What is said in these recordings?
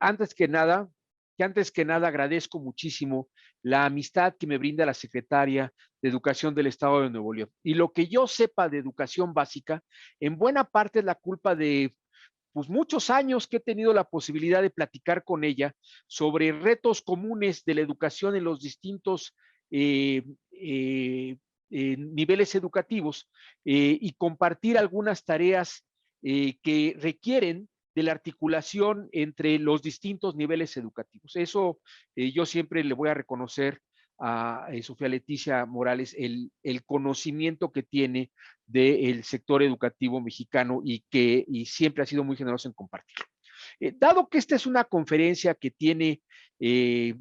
antes que nada, agradezco muchísimo la amistad que me brinda la secretaria de Educación del Estado de Nuevo León. Y lo que yo sepa de educación básica, en buena parte es la culpa de pues muchos años que he tenido la posibilidad de platicar con ella sobre retos comunes de la educación en los distintos eh, eh, niveles educativos y compartir algunas tareas que requieren de la articulación entre los distintos niveles educativos. Eso yo siempre le voy a reconocer a Sofía Leticia Morales el conocimiento que tiene del sector educativo mexicano y siempre ha sido muy generoso en compartirlo. Dado que esta es una conferencia que tiene eh,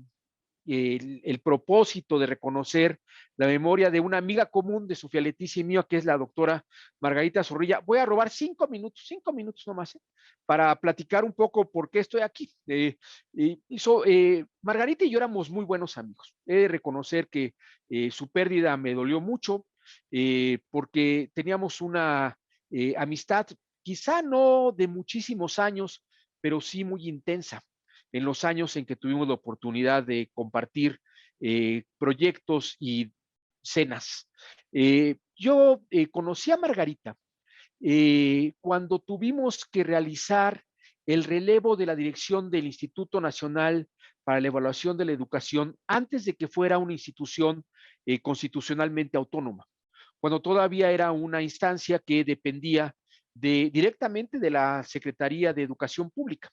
el propósito de reconocer la memoria de una amiga común de Sofía Leticia y mío, que es la doctora Margarita Zorrilla, voy a robar 5 minutos nomás, para platicar un poco por qué estoy aquí. Margarita y yo éramos muy buenos amigos. He de reconocer que su pérdida me dolió mucho porque teníamos una amistad, quizá no de muchísimos años, pero sí muy intensa en los años en que tuvimos la oportunidad de compartir proyectos y cenas. Yo conocí a Margarita cuando tuvimos que realizar el relevo de la dirección del Instituto Nacional para la Evaluación de la Educación antes de que fuera una institución constitucionalmente autónoma, cuando todavía era una instancia que dependía directamente de la Secretaría de Educación Pública.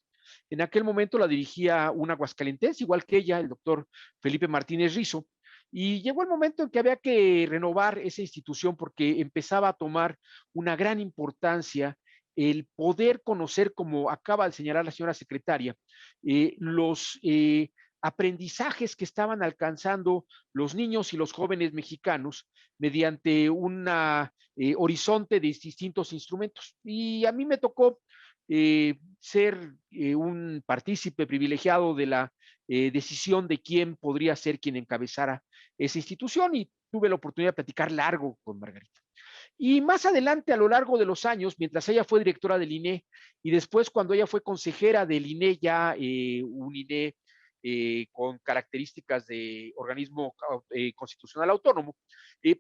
En aquel momento la dirigía un aguascalentense, igual que ella, el doctor Felipe Martínez Rizo, y llegó el momento en que había que renovar esa institución porque empezaba a tomar una gran importancia el poder conocer, como acaba de señalar la señora secretaria, los aprendizajes que estaban alcanzando los niños y los jóvenes mexicanos mediante un horizonte de distintos instrumentos. Y a mí me tocó ser un partícipe privilegiado de la decisión de quién podría ser quien encabezara esa institución y tuve la oportunidad de platicar largo con Margarita. Y más adelante, a lo largo de los años, mientras ella fue directora del INE y después cuando ella fue consejera del INE, ya un INE con características de organismo constitucional autónomo,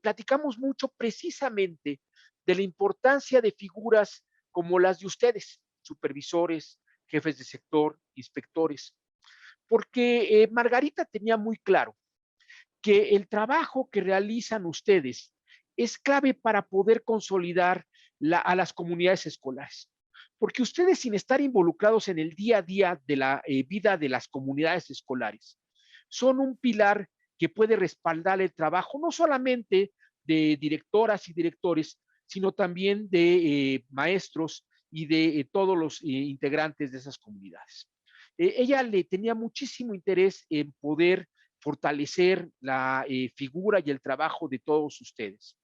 platicamos mucho precisamente de la importancia de figuras como las de ustedes, supervisores, jefes de sector, inspectores, porque Margarita tenía muy claro que el trabajo que realizan ustedes es clave para poder consolidar a las comunidades escolares. Porque ustedes, sin estar involucrados en el día a día de la vida de las comunidades escolares, son un pilar que puede respaldar el trabajo no solamente de directoras y directores, sino también de maestros y de todos los integrantes de esas comunidades. Ella le tenía muchísimo interés en poder fortalecer la figura y el trabajo de todos ustedes.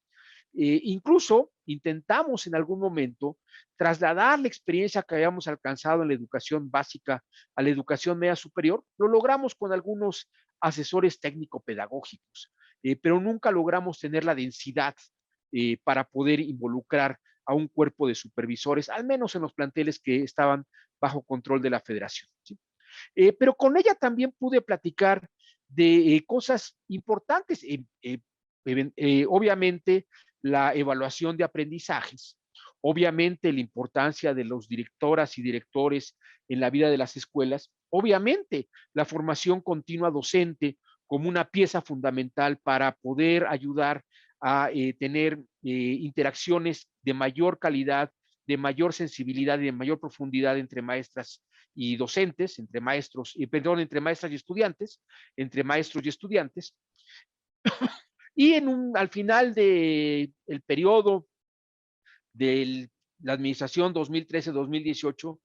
Incluso intentamos en algún momento trasladar la experiencia que habíamos alcanzado en la educación básica a la educación media superior. Lo logramos con algunos asesores técnico-pedagógicos, pero nunca logramos tener la densidad para poder involucrar a un cuerpo de supervisores, al menos en los planteles que estaban bajo control de la federación. ¿Sí? Pero con ella también pude platicar de cosas importantes. Obviamente, la evaluación de aprendizajes, obviamente la importancia de los directoras y directores en la vida de las escuelas, obviamente la formación continua docente como una pieza fundamental para poder ayudar a tener interacciones de mayor calidad, de mayor sensibilidad y de mayor profundidad entre maestras y docentes, entre maestros, entre maestras y estudiantes, entre maestros y estudiantes. Y al final del periodo de la administración 2013-2018,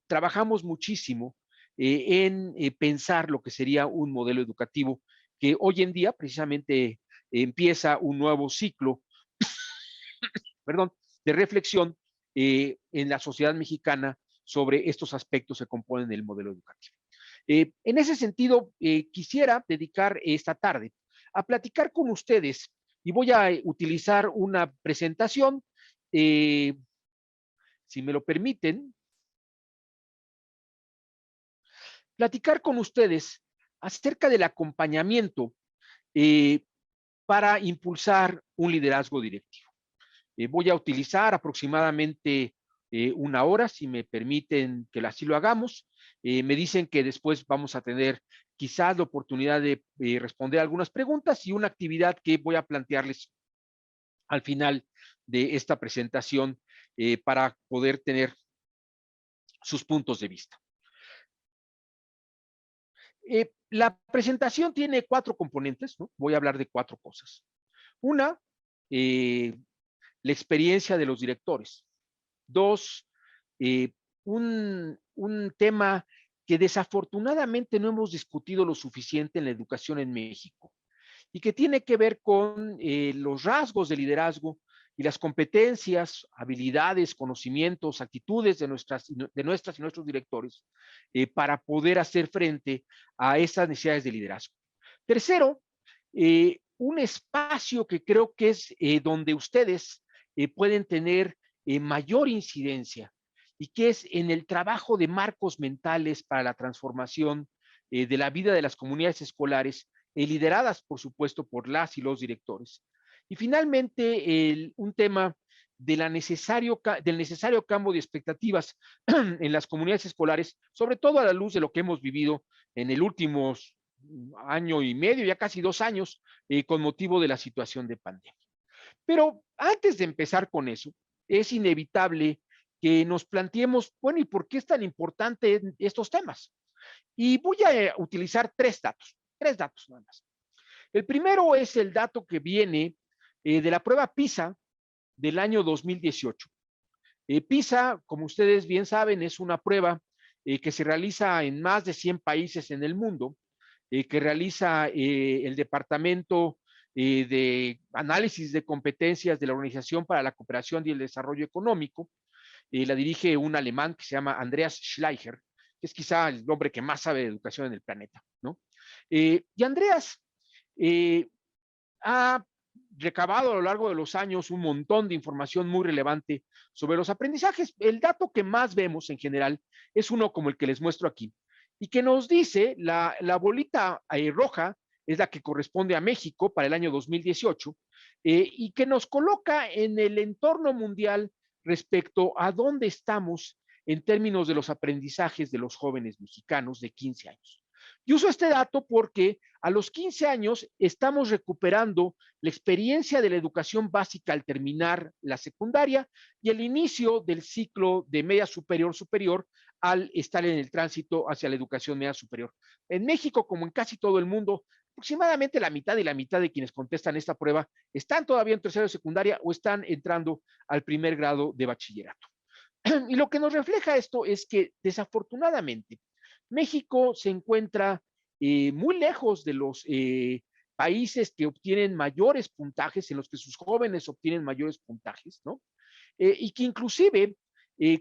trabajamos muchísimo en pensar lo que sería un modelo educativo que hoy en día precisamente empieza un nuevo ciclo, perdón, de reflexión en la sociedad mexicana sobre estos aspectos que componen el modelo educativo. En ese sentido, quisiera dedicar esta tarde a platicar con ustedes y voy a utilizar una presentación, eh, si me lo permiten. platicar con ustedes acerca del acompañamiento eh, para impulsar un liderazgo directivo. Voy a utilizar aproximadamente una hora, si me permiten que así lo hagamos. Me dicen que después vamos a tener quizás la oportunidad de responder algunas preguntas y una actividad que voy a plantearles al final de esta presentación para poder tener sus puntos de vista. La presentación tiene 4 componentes, ¿no? Voy a hablar de 4 cosas. Una, la experiencia de los directores. 2, un tema que desafortunadamente no hemos discutido lo suficiente en la educación en México y que tiene que ver con los rasgos de liderazgo y las competencias, habilidades, conocimientos, actitudes de nuestras y nuestros directores para poder hacer frente a esas necesidades de liderazgo. Tercero, un espacio que creo que es donde ustedes pueden tener mayor incidencia y que es en el trabajo de marcos mentales para la transformación de la vida de las comunidades escolares, lideradas, por supuesto, por las y los directores. Y finalmente, un tema de del necesario cambio de expectativas en las comunidades escolares, sobre todo a la luz de lo que hemos vivido en el último año y medio, ya casi 2 años, con motivo de la situación de pandemia. Pero antes de empezar con eso, es inevitable que nos planteemos, bueno, ¿y por qué es tan importante estos temas? Y voy a utilizar 3 datos nada más. El primero es el dato que viene de la prueba PISA del año 2018. PISA, como ustedes bien saben, es una prueba que se realiza en más de 100 países en el mundo, que realiza el Departamento de Análisis de Competencias de la Organización para la Cooperación y el Desarrollo Económico. La dirige un alemán que se llama Andreas Schleicher, que es quizá el hombre que más sabe de educación en el planeta, ¿no? Y Andreas ha recabado a lo largo de los años un montón de información muy relevante sobre los aprendizajes. El dato que más vemos en general es uno como el que les muestro aquí, y que nos dice, la bolita roja es la que corresponde a México para el año 2018, y que nos coloca en el entorno mundial respecto a dónde estamos en términos de los aprendizajes de los jóvenes mexicanos de 15 años. Y uso este dato porque a los 15 años estamos recuperando la experiencia de la educación básica al terminar la secundaria y el inicio del ciclo de media superior al estar en el tránsito hacia la educación media superior. En México, como en casi todo el mundo, aproximadamente la mitad y la mitad de quienes contestan esta prueba están todavía en tercero de secundaria o están entrando al primer grado de bachillerato. Y lo que nos refleja esto es que desafortunadamente México se encuentra muy lejos de los países que obtienen mayores puntajes, en los que sus jóvenes obtienen mayores puntajes, ¿no? Y que inclusive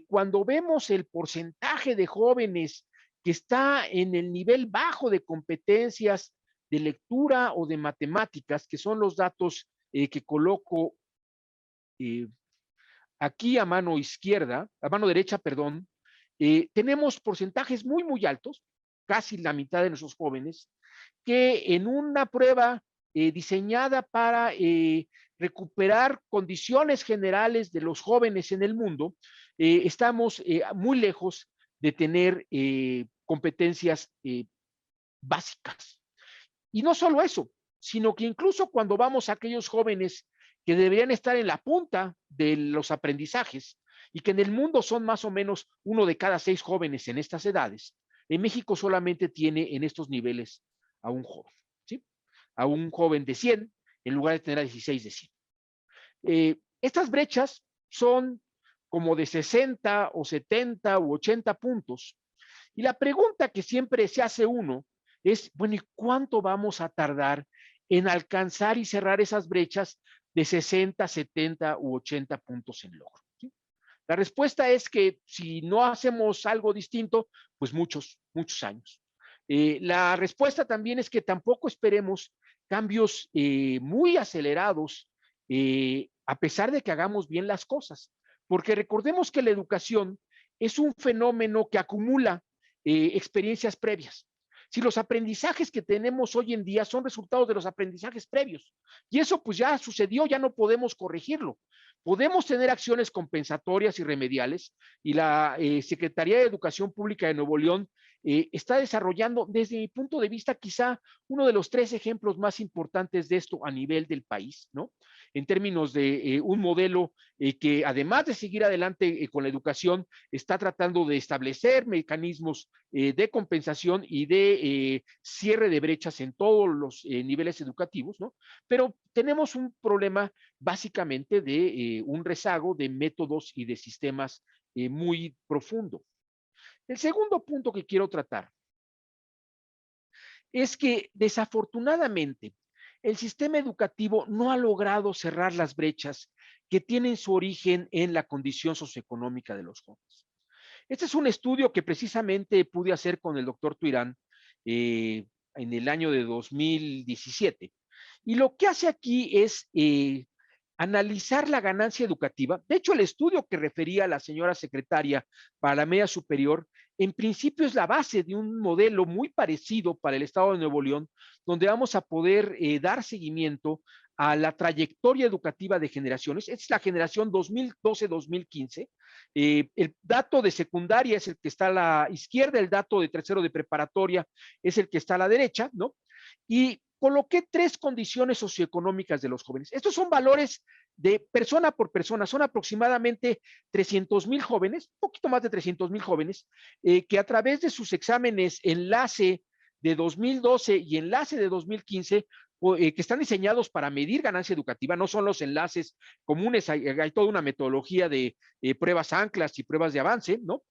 cuando vemos el porcentaje de jóvenes que está en el nivel bajo de competencias de lectura o de matemáticas, que son los datos que coloco eh, aquí a mano izquierda, a mano derecha, perdón, tenemos porcentajes muy, muy altos, casi la mitad de nuestros jóvenes, que en una prueba diseñada para recuperar condiciones generales de los jóvenes en el mundo, estamos muy lejos de tener competencias básicas. Y no solo eso, sino que incluso cuando vamos a aquellos jóvenes que deberían estar en la punta de los aprendizajes y que en el mundo son más o menos 1 de cada 6 jóvenes en estas edades, en México solamente tiene en estos niveles a un joven, ¿sí? A un joven de 100 en lugar de tener a 16 de 100. Estas brechas son como de 60 o 70 u 80 puntos. Y la pregunta que siempre se hace uno es, bueno, ¿y cuánto vamos a tardar en alcanzar y cerrar esas brechas de 60, 70 u 80 puntos en logro? ¿Sí? La respuesta es que si no hacemos algo distinto, pues muchos años. La respuesta también es que tampoco esperemos cambios muy acelerados, a pesar de que hagamos bien las cosas, porque recordemos que la educación es un fenómeno que acumula experiencias previas. Si los aprendizajes que tenemos hoy en día son resultados de los aprendizajes previos, y eso pues ya sucedió, ya no podemos corregirlo. Podemos tener acciones compensatorias y remediales, y la Secretaría de Educación Pública de Nuevo León está desarrollando, desde mi punto de vista, quizá uno de los 3 ejemplos más importantes de esto a nivel del país, ¿no? En términos de un modelo que, además de seguir adelante con la educación, está tratando de establecer mecanismos de compensación y de cierre de brechas en todos los niveles educativos, ¿no? Pero tenemos un problema básicamente de un rezago de métodos y de sistemas muy profundo. El segundo punto que quiero tratar es que, desafortunadamente, el sistema educativo no ha logrado cerrar las brechas que tienen su origen en la condición socioeconómica de los jóvenes. Este es un estudio que precisamente pude hacer con el doctor Tuirán en el año de 2017. Y lo que hace aquí es analizar la ganancia educativa. De hecho, el estudio que refería la señora secretaria para la media superior, en principio es la base de un modelo muy parecido para el estado de Nuevo León, donde vamos a poder dar seguimiento a la trayectoria educativa de generaciones. Esta es la generación 2012-2015. El dato de secundaria es el que está a la izquierda, el dato de tercero de preparatoria es el que está a la derecha, ¿no? Y coloqué 3 condiciones socioeconómicas de los jóvenes. Estos son valores de persona por persona, son aproximadamente 300,000 jóvenes, un poquito más de 300,000 jóvenes, que a través de sus exámenes enlace de 2012 y enlace de 2015, que están diseñados para medir ganancia educativa, no son los enlaces comunes, hay toda una metodología de pruebas anclas y pruebas de avance, ¿no?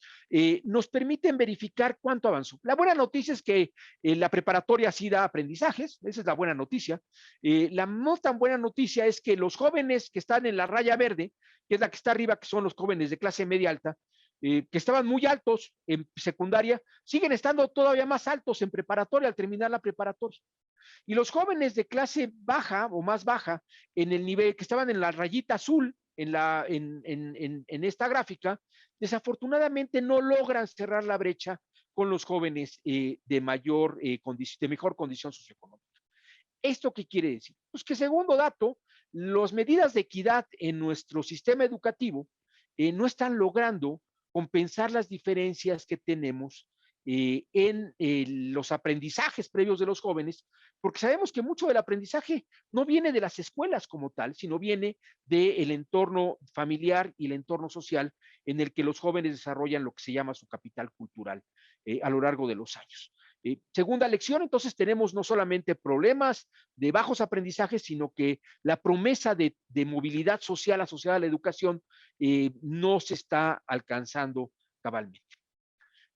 Nos permiten verificar cuánto avanzó. La buena noticia es que la preparatoria sí da aprendizajes, esa es la buena noticia. La no tan buena noticia es que los jóvenes que están en la raya verde, que es la que está arriba, que son los jóvenes de clase media alta, que estaban muy altos en secundaria, siguen estando todavía más altos en preparatoria al terminar la preparatoria. Y los jóvenes de clase baja o más baja, en el nivel que estaban en la rayita azul, en esta gráfica, desafortunadamente no logran cerrar la brecha con los jóvenes de mejor condición socioeconómica. ¿Esto qué quiere decir? Pues que, segundo dato, las medidas de equidad en nuestro sistema educativo no están logrando compensar las diferencias que tenemos en los aprendizajes previos de los jóvenes, porque sabemos que mucho del aprendizaje no viene de las escuelas como tal, sino viene del entorno familiar y el entorno social en el que los jóvenes desarrollan lo que se llama su capital cultural a lo largo de los años. Segunda lección, entonces tenemos no solamente problemas de bajos aprendizajes, sino que la promesa de movilidad social asociada a la educación no se está alcanzando cabalmente.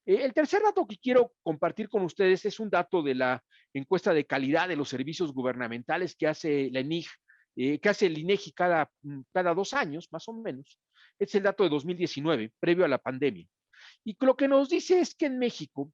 El tercer dato que quiero compartir con ustedes es un dato de la encuesta de calidad de los servicios gubernamentales que hace la ENIG, que hace el INEGI cada 2 años, más o menos. Es el dato de 2019, previo a la pandemia. Y lo que nos dice es que en México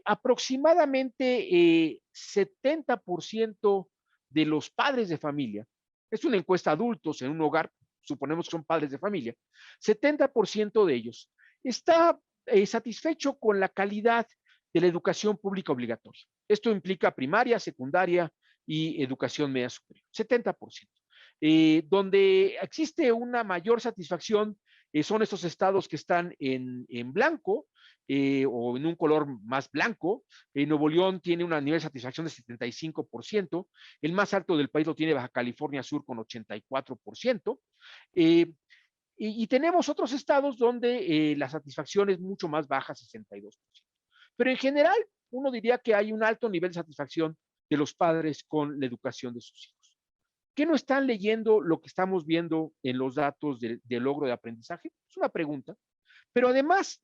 aproximadamente 70% de los padres de familia, es una encuesta adultos en un hogar, suponemos que son padres de familia, 70% de ellos está satisfecho con la calidad de la educación pública obligatoria. Esto implica primaria, secundaria y educación media superior, 70%. Donde existe una mayor satisfacción son estos estados que están en blanco, o en un color más blanco. Nuevo León tiene un nivel de satisfacción de 75%, el más alto del país lo tiene Baja California Sur con 84%, y tenemos otros estados donde la satisfacción es mucho más baja, 62%. Pero en general, uno diría que hay un alto nivel de satisfacción de los padres con la educación de sus hijos. ¿Qué no están leyendo lo que estamos viendo en los datos de logro de aprendizaje? Es una pregunta. Pero además,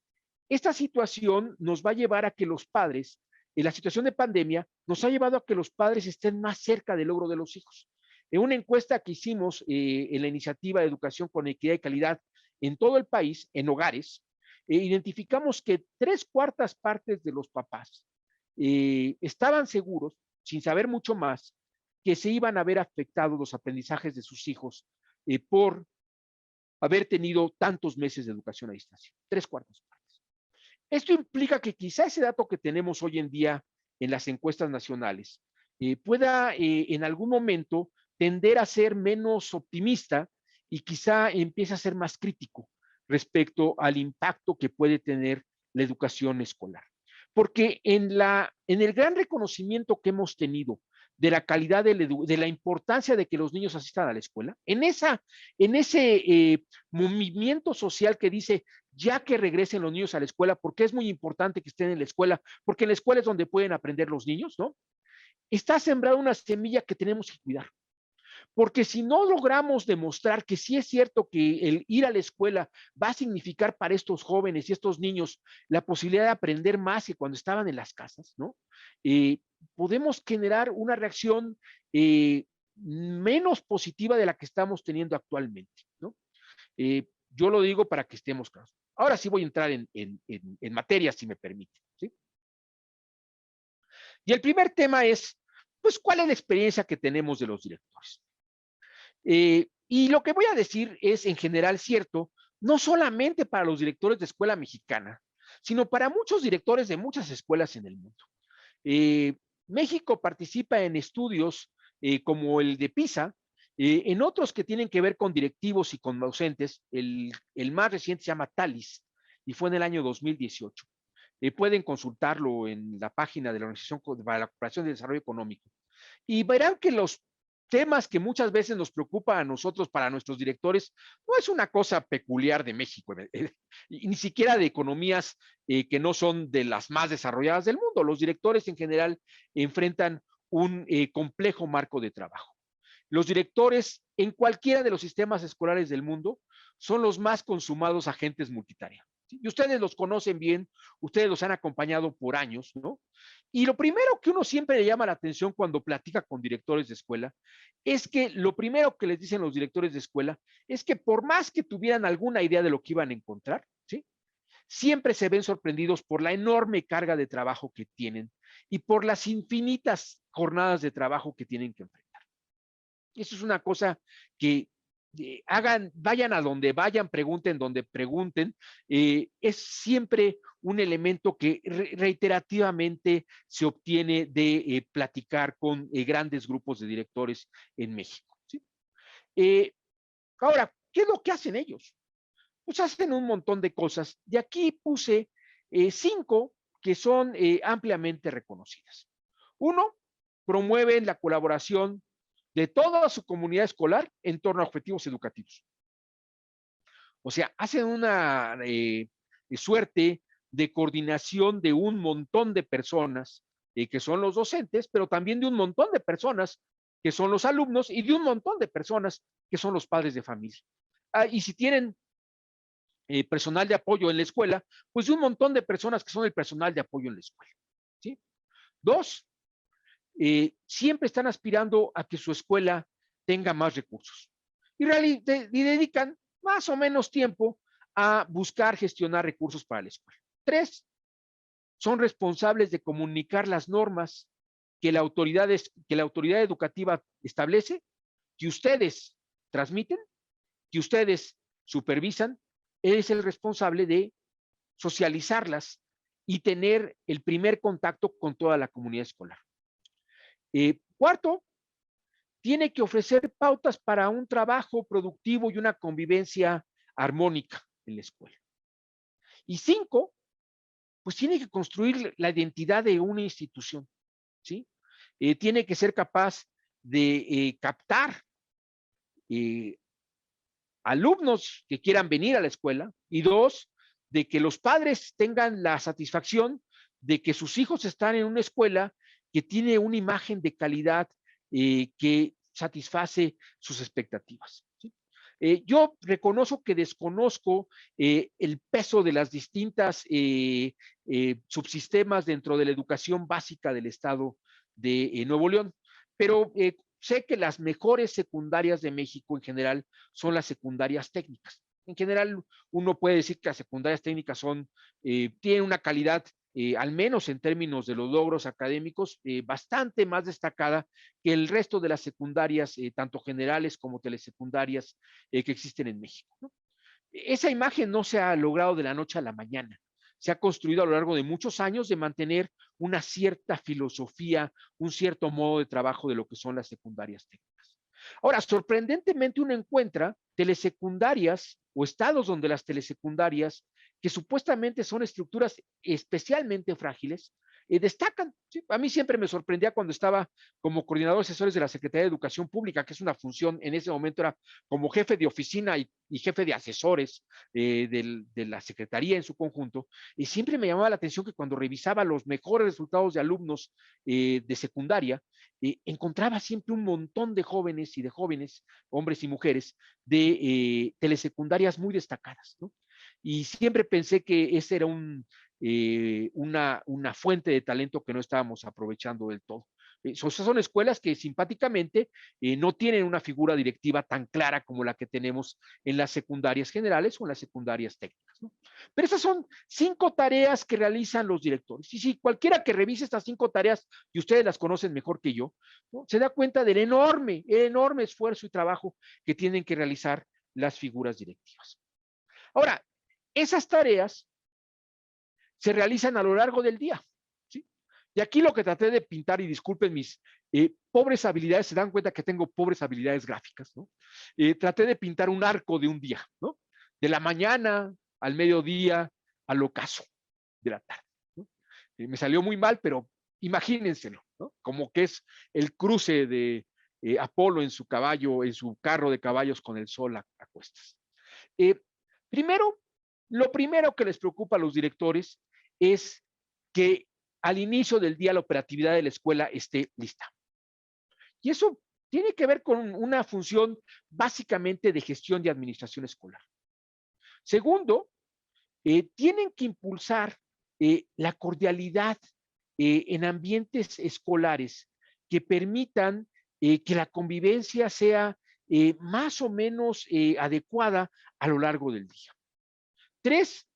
esta situación nos va a llevar a que los padres, en la situación de pandemia, nos ha llevado a que los padres estén más cerca del logro de los hijos. En una encuesta que hicimos en la iniciativa de educación con equidad y calidad en todo el país, en hogares, identificamos que 3/4 partes de los papás estaban seguros, sin saber mucho más, que se iban a ver afectados los aprendizajes de sus hijos por haber tenido tantos meses de educación a distancia. 3/4 partes. Esto implica que quizá ese dato que tenemos hoy en día en las encuestas nacionales pueda en algún momento tender a ser menos optimista y quizá empiece a ser más crítico respecto al impacto que puede tener la educación escolar. Porque en el gran reconocimiento que hemos tenido de la calidad de la importancia de que los niños asistan a la escuela, en ese movimiento social que dice ya que regresen los niños a la escuela, porque es muy importante que estén en la escuela, porque en la escuela es donde pueden aprender los niños, ¿no? Está sembrada una semilla que tenemos que cuidar. Porque si no logramos demostrar que sí es cierto que el ir a la escuela va a significar para estos jóvenes y estos niños la posibilidad de aprender más que cuando estaban en las casas, ¿no? Eh, Podemos generar una reacción menos positiva de la que estamos teniendo actualmente, ¿no? Yo lo digo para que estemos claros. Ahora sí voy a entrar en materia, si me permite, ¿sí? Y el primer tema es, pues, ¿cuál es la experiencia que tenemos de los directores? Y lo que voy a decir es en general cierto, no solamente para los directores de escuela mexicana, sino para muchos directores de muchas escuelas en el mundo. Eh, México participa en estudios como el de PISA, en otros que tienen que ver con directivos y con docentes. El más reciente se llama TALIS y fue en el año 2018. Pueden consultarlo en la página de la Organización para la Cooperación y Desarrollo Económico y verán que los temas que muchas veces nos preocupa a nosotros, para nuestros directores, no es una cosa peculiar de México, ni siquiera de economías que no son de las más desarrolladas del mundo. Los directores en general enfrentan un complejo marco de trabajo. Los directores en cualquiera de los sistemas escolares del mundo son los más consumados agentes multitarea. ¿Sí? Y ustedes los conocen bien, ustedes los han acompañado por años, ¿no? Y lo primero que uno siempre le llama la atención cuando platica con directores de escuela es que lo primero que les dicen los directores de escuela es que por más que tuvieran alguna idea de lo que iban a encontrar, ¿sí? Siempre se ven sorprendidos por la enorme carga de trabajo que tienen y por las infinitas jornadas de trabajo que tienen que enfrentar. Eso es una cosa que vayan a donde vayan, pregunten donde pregunten, es siempre un elemento que reiterativamente se obtiene de platicar con grandes grupos de directores en México. ¿Sí? Eh, Ahora, ¿qué es lo que hacen ellos? Pues hacen un montón de cosas. De aquí puse 5 que son ampliamente reconocidas. Uno, promueven la colaboración de toda su comunidad escolar en torno a objetivos educativos. O sea, hacen una suerte de coordinación de un montón de personas que son los docentes, pero también de un montón de personas que son los alumnos y de un montón de personas que son los padres de familia. Y si tienen personal de apoyo en la escuela, pues de un montón de personas que son el personal de apoyo en la escuela. ¿Sí? Dos, siempre están aspirando a que su escuela tenga más recursos y dedican más o menos tiempo a buscar gestionar recursos para la escuela. Tres, son responsables de comunicar las normas que la autoridad educativa establece, que ustedes transmiten, que ustedes supervisan. Él es el responsable de socializarlas y tener el primer contacto con toda la comunidad escolar. Cuarto, tiene que ofrecer pautas para un trabajo productivo y una convivencia armónica en la escuela. Y 5, pues tiene que construir la identidad de una institución, ¿sí? Tiene que ser capaz de captar eh, alumnos que quieran venir a la escuela y 2, de que los padres tengan la satisfacción de que sus hijos están en una escuela que tiene una imagen de calidad que satisface sus expectativas. ¿Sí? Yo reconozco que desconozco el peso de las distintas subsistemas dentro de la educación básica del Estado de Nuevo León, pero sé que las mejores secundarias de México en general son las secundarias técnicas. En general, uno puede decir que las secundarias técnicas tienen una calidad, al menos en términos de los logros académicos, bastante más destacada que el resto de las secundarias, tanto generales como telesecundarias que existen en México, ¿no? Esa imagen no se ha logrado de la noche a la mañana. se ha construido a lo largo de muchos años de mantener una cierta filosofía, un cierto modo de trabajo de lo que son las secundarias técnicas. Ahora, sorprendentemente uno encuentra telesecundarias o estados donde las telesecundarias, que supuestamente son estructuras especialmente frágiles, destacan. ¿Sí? A mí siempre me sorprendía cuando estaba como coordinador de asesores de la Secretaría de Educación Pública, que es una función, en ese momento era como jefe de oficina y jefe de asesores de la Secretaría en su conjunto, y siempre me llamaba la atención que cuando revisaba los mejores resultados de alumnos de secundaria, encontraba siempre un montón de jóvenes y de jóvenes, hombres y mujeres, de telesecundarias muy destacadas, ¿no? Y siempre pensé que ese era una fuente de talento que no estábamos aprovechando del todo. Son escuelas que simpáticamente no tienen una figura directiva tan clara como la que tenemos en las secundarias generales o en las secundarias técnicas, ¿no? Pero esas son 5 tareas que realizan los directores. Y si cualquiera que revise estas 5 tareas, y ustedes las conocen mejor que yo, ¿no?, se da cuenta del enorme esfuerzo y trabajo que tienen que realizar las figuras directivas. Ahora, esas tareas se realizan a lo largo del día, ¿sí? Y aquí lo que traté de pintar, y disculpen mis pobres habilidades, se dan cuenta que tengo pobres habilidades gráficas, ¿no? Traté de pintar un arco de un día, ¿no? De la mañana al mediodía al ocaso de la tarde, ¿no? Me salió muy mal, pero imagínenselo, ¿no? Como que es el cruce de Apolo en su caballo, en su carro de caballos con el sol a cuestas. Primero, lo primero que les preocupa a los directores es que al inicio del día la operatividad de la escuela esté lista. Y eso tiene que ver con una función básicamente de gestión de administración escolar. Segundo, tienen que impulsar la cordialidad en ambientes escolares que permitan que la convivencia sea más o menos adecuada a lo largo del día. 3,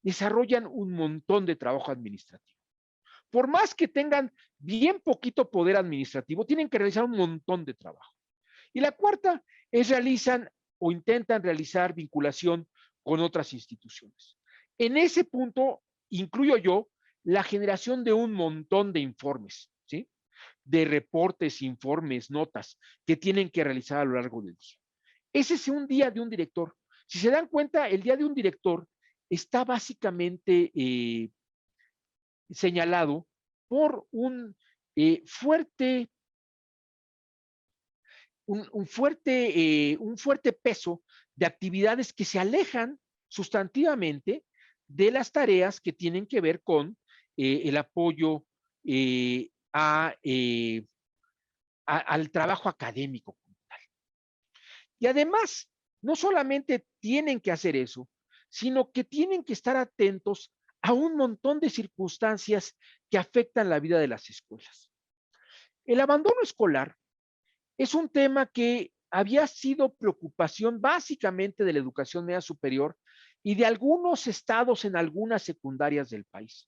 desarrollan un montón de trabajo administrativo. Por más que tengan bien poquito poder administrativo, tienen que realizar un montón de trabajo. Y la cuarta es realizan o intentan realizar vinculación con otras instituciones. En ese punto incluyo yo la generación de un montón de informes, ¿sí? De reportes, informes, notas que tienen que realizar a lo largo del día. Ese es un día de un director. Si se dan cuenta, el día de un director está básicamente señalado por fuerte, un fuerte peso de actividades que se alejan sustantivamente de las tareas que tienen que ver con el apoyo al trabajo académico. Y además, no solamente tienen que hacer eso, sino que tienen que estar atentos a un montón de circunstancias que afectan la vida de las escuelas. El abandono escolar es un tema que había sido preocupación básicamente de la educación media superior y de algunos estados en algunas secundarias del país.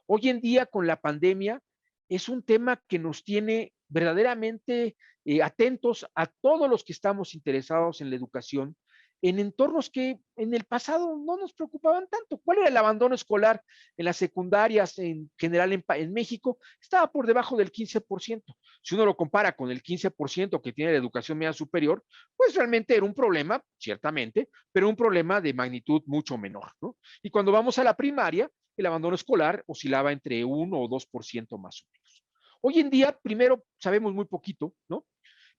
Hoy en día, con la pandemia, es un tema que nos tiene verdaderamente atentos a todos los que estamos interesados en la educación, en entornos que en el pasado no nos preocupaban tanto. ¿Cuál era el abandono escolar en las secundarias en general en México? Estaba por debajo del 15%. Si uno lo compara con el 15% que tiene la educación media superior, pues realmente era un problema, ciertamente, pero un problema de magnitud mucho menor, ¿no? Y cuando vamos a la primaria, el abandono escolar oscilaba entre 1 o 2% más o menos. Hoy en día, primero, sabemos muy poquito, ¿no?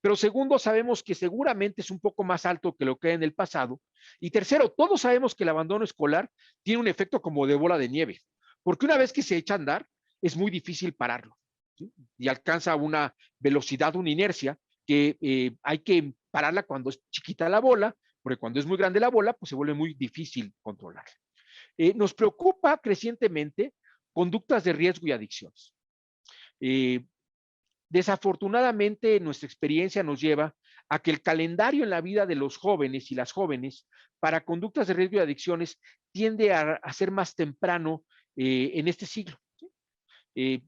Pero segundo, sabemos que seguramente es un poco más alto que lo que era en el pasado. Y tercero, todos sabemos que el abandono escolar tiene un efecto como de bola de nieve, porque una vez que se echa a andar, es muy difícil pararlo, ¿sí? Y alcanza una velocidad, una inercia, que hay que pararla cuando es chiquita la bola, porque cuando es muy grande la bola, pues se vuelve muy difícil controlarla. Nos preocupa crecientemente conductas de riesgo y adicciones. Desafortunadamente, nuestra experiencia nos lleva a que el calendario en la vida de los jóvenes y las jóvenes para conductas de riesgo y adicciones tiende a ser más temprano en este siglo.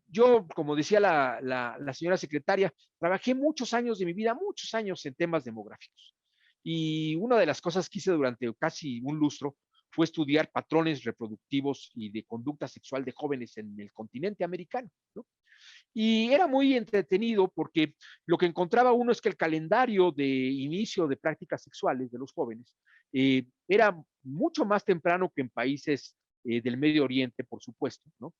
Yo, como decía la señora secretaria, trabajé muchos años de mi vida, muchos años en temas demográficos. Y una de las cosas que hice durante casi un lustro fue estudiar patrones reproductivos y de conducta sexual de jóvenes en el continente americano, ¿no? Y era muy entretenido porque lo que encontraba uno es que el calendario de inicio de prácticas sexuales de los jóvenes era mucho más temprano que en países del Medio Oriente, por supuesto, ¿no?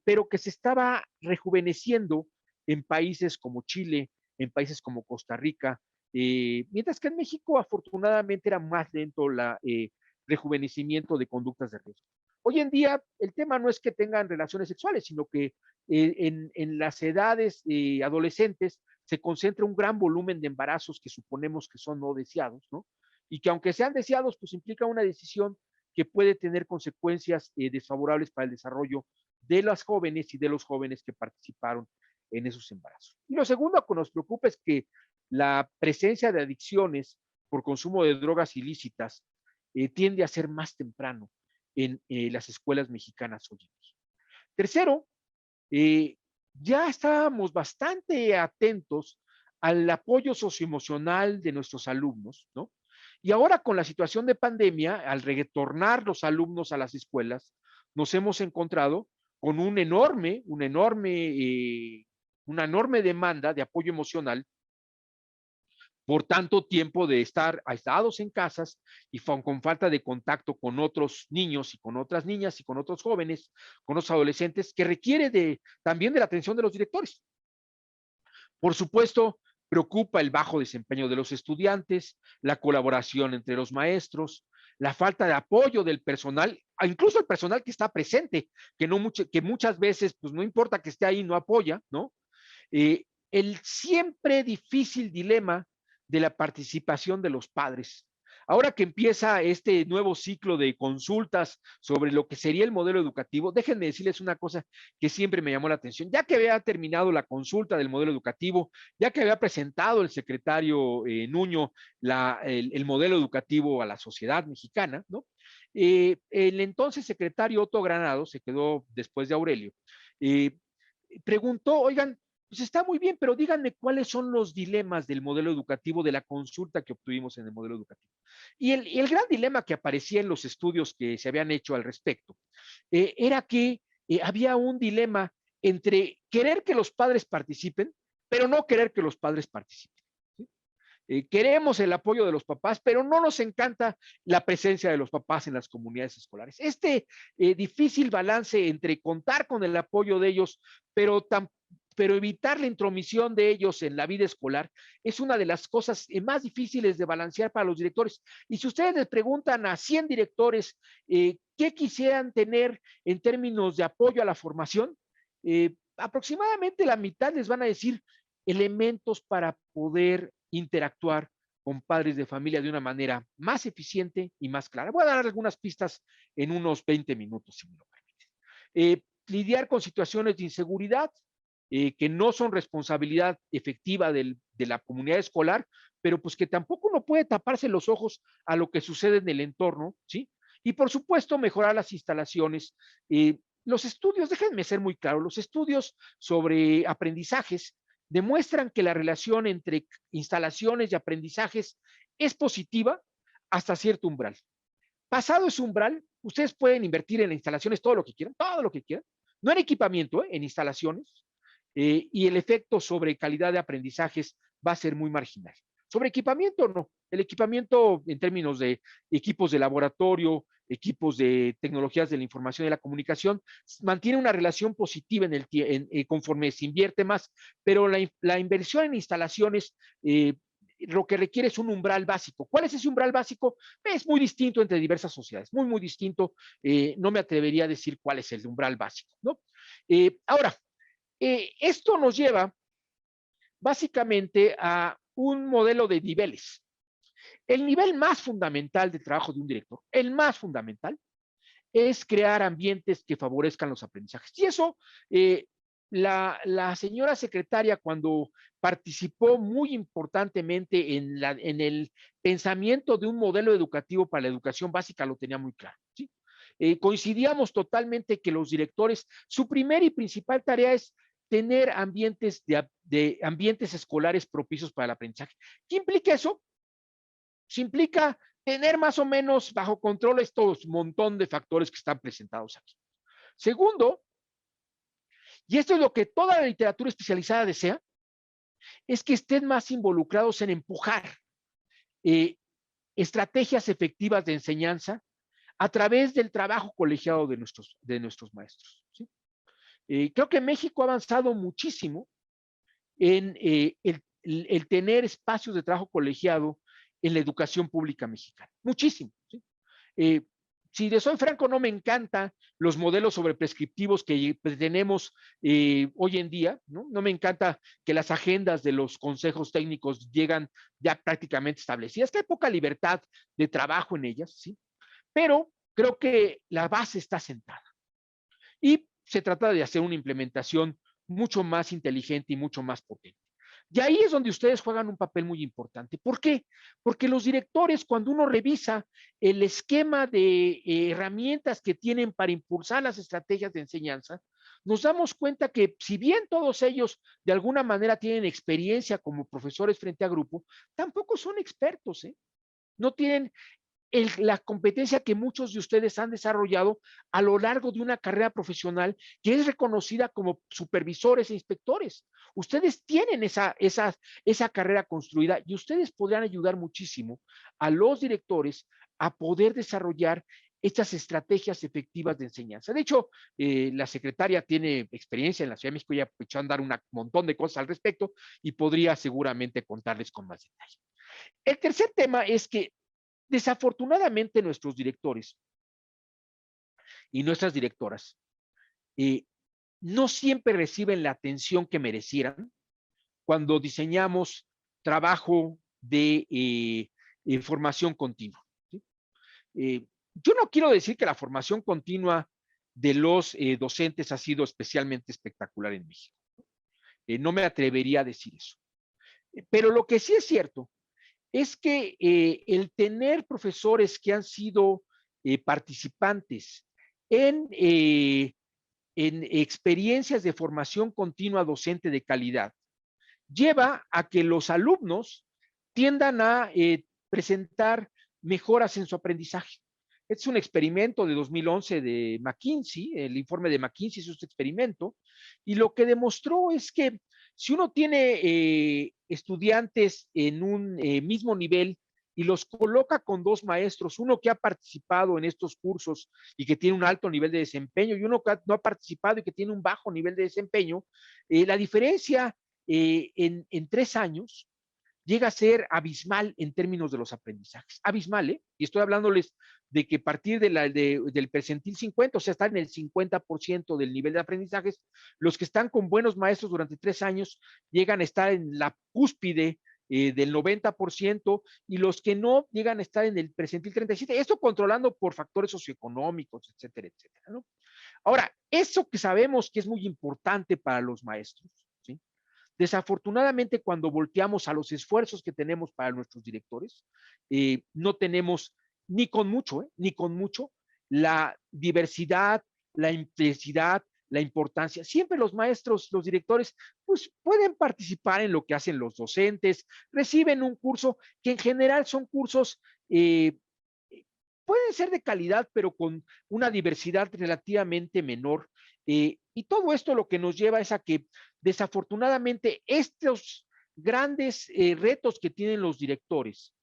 Pero que se estaba rejuveneciendo en países como Chile, en países como Costa Rica, mientras que en México afortunadamente era más lento el rejuvenecimiento de conductas de riesgo. Hoy en día el tema no es que tengan relaciones sexuales, sino que en las edades adolescentes se concentra un gran volumen de embarazos que suponemos que son no deseados, ¿no? Y que aunque sean deseados, pues implica una decisión que puede tener consecuencias desfavorables para el desarrollo de las jóvenes y de los jóvenes que participaron en esos embarazos. Y lo segundo que nos preocupa es que la presencia de adicciones por consumo de drogas ilícitas tiende a ser más temprano en las escuelas mexicanas hoy en día. Tercero, eh, ya estábamos bastante atentos al apoyo socioemocional de nuestros alumnos, ¿no? Y ahora con la situación de pandemia, al retornar los alumnos a las escuelas, nos hemos encontrado con una enorme demanda de apoyo emocional por tanto tiempo de estar aislados en casas y con falta de contacto con otros niños y con otras niñas y con otros jóvenes, con los adolescentes, que requiere también de la atención de los directores. Por supuesto, preocupa el bajo desempeño de los estudiantes, la colaboración entre los maestros, la falta de apoyo del personal, incluso el personal que está presente, que muchas veces, pues no importa que esté ahí, no apoya, ¿no? El siempre difícil dilema de la participación de los padres. Ahora que empieza este nuevo ciclo de consultas sobre lo que sería el modelo educativo, déjenme decirles una cosa que siempre me llamó la atención. Ya que había terminado la consulta del modelo educativo, ya que había presentado el secretario Nuño el modelo educativo a la sociedad mexicana, ¿no? El entonces secretario Otto Granado, se quedó después de Aurelio, preguntó, oigan, pues está muy bien, pero díganme cuáles son los dilemas del modelo educativo, de la consulta que obtuvimos en el modelo educativo. Y el gran dilema que aparecía en los estudios que se habían hecho al respecto era que había un dilema entre querer que los padres participen, pero no querer que los padres participen. ¿Sí? Queremos el apoyo de los papás, pero no nos encanta la presencia de los papás en las comunidades escolares. Este difícil balance entre contar con el apoyo de ellos, pero evitar la intromisión de ellos en la vida escolar es una de las cosas más difíciles de balancear para los directores. Y si ustedes les preguntan a 100 directores qué quisieran tener en términos de apoyo a la formación, aproximadamente la mitad les van a decir elementos para poder interactuar con padres de familia de una manera más eficiente y más clara. Voy a dar algunas pistas en unos 20 minutos, si me lo permiten. Lidiar con situaciones de inseguridad, que no son responsabilidad efectiva de la comunidad escolar, pero pues que tampoco uno puede taparse los ojos a lo que sucede en el entorno, ¿sí? Y por supuesto, mejorar las instalaciones. Los estudios, déjenme ser muy claro, los estudios sobre aprendizajes demuestran que la relación entre instalaciones y aprendizajes es positiva hasta cierto umbral. Pasado ese umbral, ustedes pueden invertir en instalaciones todo lo que quieran, no en equipamiento, en instalaciones, y el efecto sobre calidad de aprendizajes va a ser muy marginal. Sobre equipamiento, no. El equipamiento en términos de equipos de laboratorio, equipos de tecnologías de la información y la comunicación, mantiene una relación positiva conforme se invierte más, pero la inversión en instalaciones lo que requiere es un umbral básico. ¿Cuál es ese umbral básico? Es muy distinto entre diversas sociedades, muy, muy distinto. No me atrevería a decir cuál es el umbral básico, ¿no? Ahora, esto nos lleva básicamente a un modelo de niveles. El nivel más fundamental de trabajo de un director, el más fundamental, es crear ambientes que favorezcan los aprendizajes. Y eso, la señora secretaria, cuando participó muy importantemente en el pensamiento de un modelo educativo para la educación básica, lo tenía muy claro. ¿Sí? Coincidíamos totalmente que los directores, su primera y principal tarea es tener ambientes escolares propicios para el aprendizaje. ¿Qué implica eso? Se implica tener más o menos bajo control estos montón de factores que están presentados aquí. Segundo, y esto es lo que toda la literatura especializada desea, es que estén más involucrados en empujar eh, estrategias efectivas de enseñanza a través del trabajo colegiado de nuestros maestros. ¿Sí? Creo que México ha avanzado muchísimo en el tener espacios de trabajo colegiado en la educación pública mexicana. Muchísimo. ¿Sí? Eh, si les soy franco, no me encantan los modelos sobreprescriptivos que tenemos hoy en día, ¿no? No me encanta que las agendas de los consejos técnicos llegan ya prácticamente establecidas, que hay poca libertad de trabajo en ellas, ¿sí? Pero creo que la base está sentada. Y se trata de hacer una implementación mucho más inteligente y mucho más potente. Y ahí es donde ustedes juegan un papel muy importante. ¿Por qué? Porque los directores, cuando uno revisa el esquema de herramientas que tienen para impulsar las estrategias de enseñanza, nos damos cuenta que si bien todos ellos de alguna manera tienen experiencia como profesores frente a grupo, tampoco son expertos, ¿eh? No tienen la competencia que muchos de ustedes han desarrollado a lo largo de una carrera profesional que es reconocida como supervisores e inspectores. Ustedes tienen esa carrera construida y ustedes podrán ayudar muchísimo a los directores a poder desarrollar estas estrategias efectivas de enseñanza. De hecho, la secretaria tiene experiencia en la Ciudad de México, ya echó a andar un montón de cosas al respecto y podría seguramente contarles con más detalle. El tercer tema es que desafortunadamente nuestros directores y nuestras directoras eh, no siempre reciben la atención que merecieran cuando diseñamos trabajo de formación continua. ¿Sí? Yo no quiero decir que la formación continua de los docentes ha sido especialmente espectacular en México. No me atrevería a decir eso. Pero lo que sí es cierto es que el tener profesores que han sido participantes en experiencias de formación continua docente de calidad lleva a que los alumnos tiendan a presentar mejoras en su aprendizaje. Este es un experimento de 2011 de McKinsey, el informe de McKinsey es este experimento, y lo que demostró es que si uno tiene estudiantes en un mismo nivel y los coloca con dos maestros, uno que ha participado en estos cursos y que tiene un alto nivel de desempeño y uno que no ha participado y que tiene un bajo nivel de desempeño, la diferencia en 3 años llega a ser abismal en términos de los aprendizajes. Abismal, ¿eh? Y estoy hablándoles de que a partir del percentil 50, o sea, están en el 50% del nivel de aprendizajes, los que están con buenos maestros durante 3 años llegan a estar en la cúspide del 90% y los que no llegan a estar en el percentil 37, esto controlando por factores socioeconómicos, etcétera, etcétera, ¿no? Ahora, eso que sabemos que es muy importante para los maestros, ¿sí? Desafortunadamente, cuando volteamos a los esfuerzos que tenemos para nuestros directores, no tenemos ni con mucho, ni con mucho, la diversidad, la intensidad, la importancia. Siempre los maestros, los directores, pues pueden participar en lo que hacen los docentes, reciben un curso que en general son cursos, pueden ser de calidad, pero con una diversidad relativamente menor. Y todo esto lo que nos lleva es a que desafortunadamente estos grandes retos que tienen los directores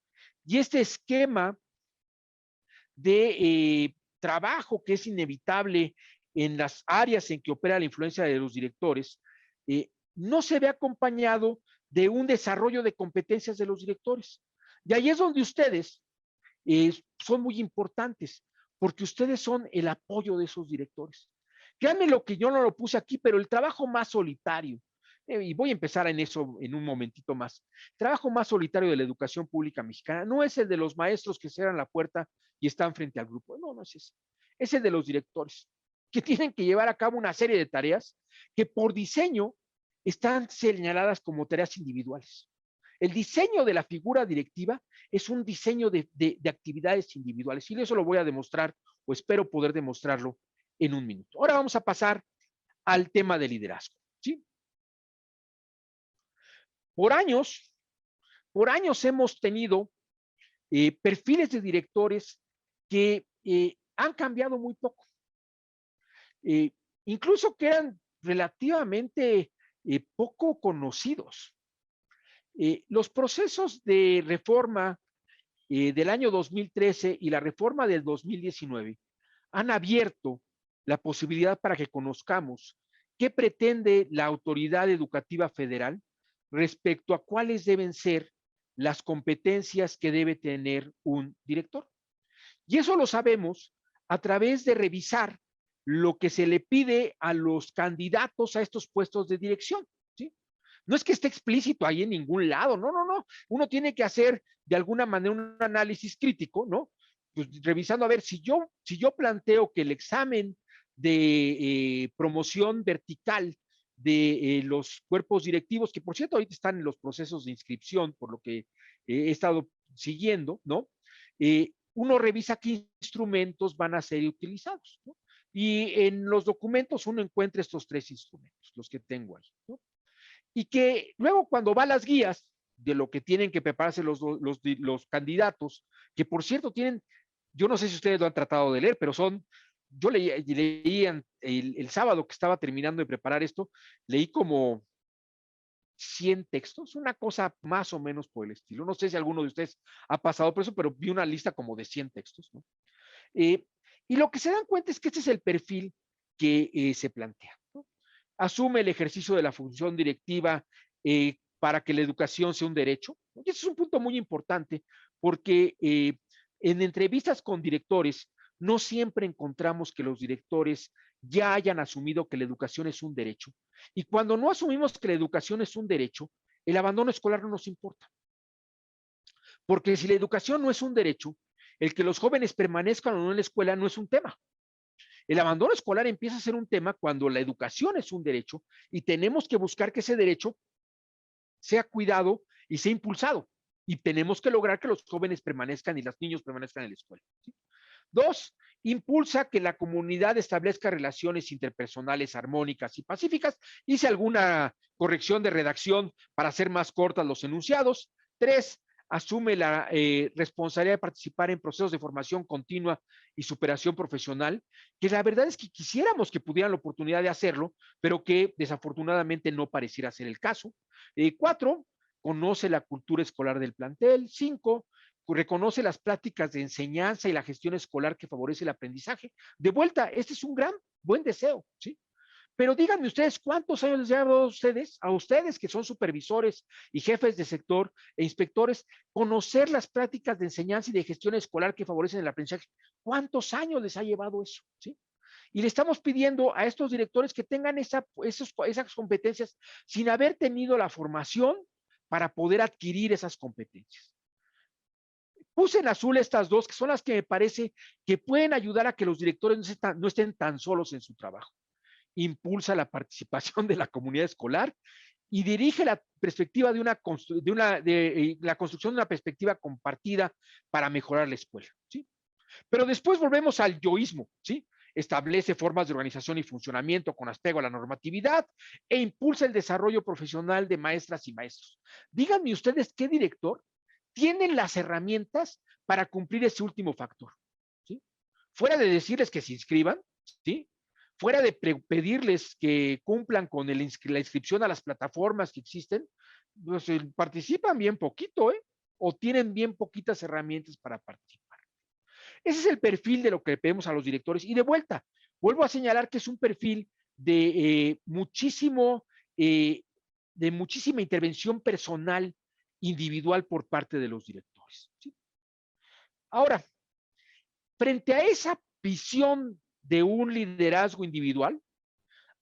y este esquema de trabajo que es inevitable en las áreas en que opera la influencia de los directores, no se ve acompañado de un desarrollo de competencias de los directores. Y ahí es donde ustedes son muy importantes, porque ustedes son el apoyo de esos directores. Créanme lo que yo no lo puse aquí, pero el trabajo más solitario, y voy a empezar en eso en un momentito más, el trabajo más solitario de la educación pública mexicana no es el de los maestros que cierran la puerta y están frente al grupo, no, no es ese, es el de los directores, que tienen que llevar a cabo una serie de tareas que por diseño están señaladas como tareas individuales. El diseño de la figura directiva es un diseño de actividades individuales y eso lo voy a demostrar o espero poder demostrarlo en un minuto. Ahora vamos a pasar al tema de liderazgo. ¿Sí? Por años hemos tenido perfiles de directores que han cambiado muy poco. Incluso que eran relativamente poco conocidos. Los procesos de reforma del año 2013 y la reforma del 2019 han abierto la posibilidad para que conozcamos qué pretende la autoridad educativa federal respecto a cuáles deben ser las competencias que debe tener un director. Y eso lo sabemos a través de revisar lo que se le pide a los candidatos a estos puestos de dirección. ¿Sí? No es que esté explícito ahí en ningún lado, no, no, no. Uno tiene que hacer de alguna manera un análisis crítico, ¿no? Pues revisando a ver si yo planteo que el examen de promoción vertical de los cuerpos directivos, que por cierto ahorita están en los procesos de inscripción, por lo que he estado siguiendo, ¿no? Uno revisa qué instrumentos van a ser utilizados, ¿no? Y en los documentos uno encuentra estos 3 instrumentos, los que tengo ahí, ¿no? Y que luego cuando va a las guías de lo que tienen que prepararse los candidatos, que por cierto tienen, yo no sé si ustedes lo han tratado de leer, pero yo leí el sábado que estaba terminando de preparar esto, leí como 100 textos, una cosa más o menos por el estilo. No sé si alguno de ustedes ha pasado por eso, pero vi una lista como de 100 textos, ¿no? Y lo que se dan cuenta es que este es el perfil que se plantea, ¿no? Asume el ejercicio de la función directiva para que la educación sea un derecho. Y ese es un punto muy importante porque en entrevistas con directores no siempre encontramos que los directores ya hayan asumido que la educación es un derecho. Y cuando no asumimos que la educación es un derecho, el abandono escolar no nos importa. Porque si la educación no es un derecho, el que los jóvenes permanezcan o no en la escuela no es un tema. El abandono escolar empieza a ser un tema cuando la educación es un derecho y tenemos que buscar que ese derecho sea cuidado y sea impulsado. Y tenemos que lograr que los jóvenes permanezcan y los niños permanezcan en la escuela. ¿Sí? 2, impulsa que la comunidad establezca relaciones interpersonales armónicas y pacíficas. Hice alguna corrección de redacción para hacer más cortas los enunciados. 3, asume la responsabilidad de participar en procesos de formación continua y superación profesional, que la verdad es que quisiéramos que pudieran la oportunidad de hacerlo, pero que desafortunadamente no pareciera ser el caso. 4, conoce la cultura escolar del plantel. 5, reconoce las prácticas de enseñanza y la gestión escolar que favorece el aprendizaje. De vuelta, este es un buen deseo, ¿sí? Pero díganme ustedes, ¿cuántos años les lleva a ustedes que son supervisores y jefes de sector e inspectores, conocer las prácticas de enseñanza y de gestión escolar que favorecen el aprendizaje? ¿Cuántos años les ha llevado eso? ¿Sí? Y le estamos pidiendo a estos directores que tengan esas competencias sin haber tenido la formación para poder adquirir esas competencias. Puse en azul estas dos, que son las que me parece que pueden ayudar a que los directores no estén tan solos en su trabajo. Impulsa la participación de la comunidad escolar y dirige la perspectiva de la construcción de una perspectiva compartida para mejorar la escuela. ¿Sí? Pero después volvemos al yoísmo, ¿sí? Establece formas de organización y funcionamiento con apego a la normatividad e impulsa el desarrollo profesional de maestras y maestros. Díganme ustedes qué director tienen las herramientas para cumplir ese último factor. ¿Sí? Fuera de decirles que se inscriban, ¿sí? Fuera de pedirles que cumplan con la inscripción a las plataformas que existen, pues participan bien poquito, ¿eh? O tienen bien poquitas herramientas para participar. Ese es el perfil de lo que le pedimos a los directores. Y de vuelta, vuelvo a señalar que es un perfil de muchísima intervención personal individual por parte de los directores. ¿Sí? Ahora, frente a esa visión de un liderazgo individual,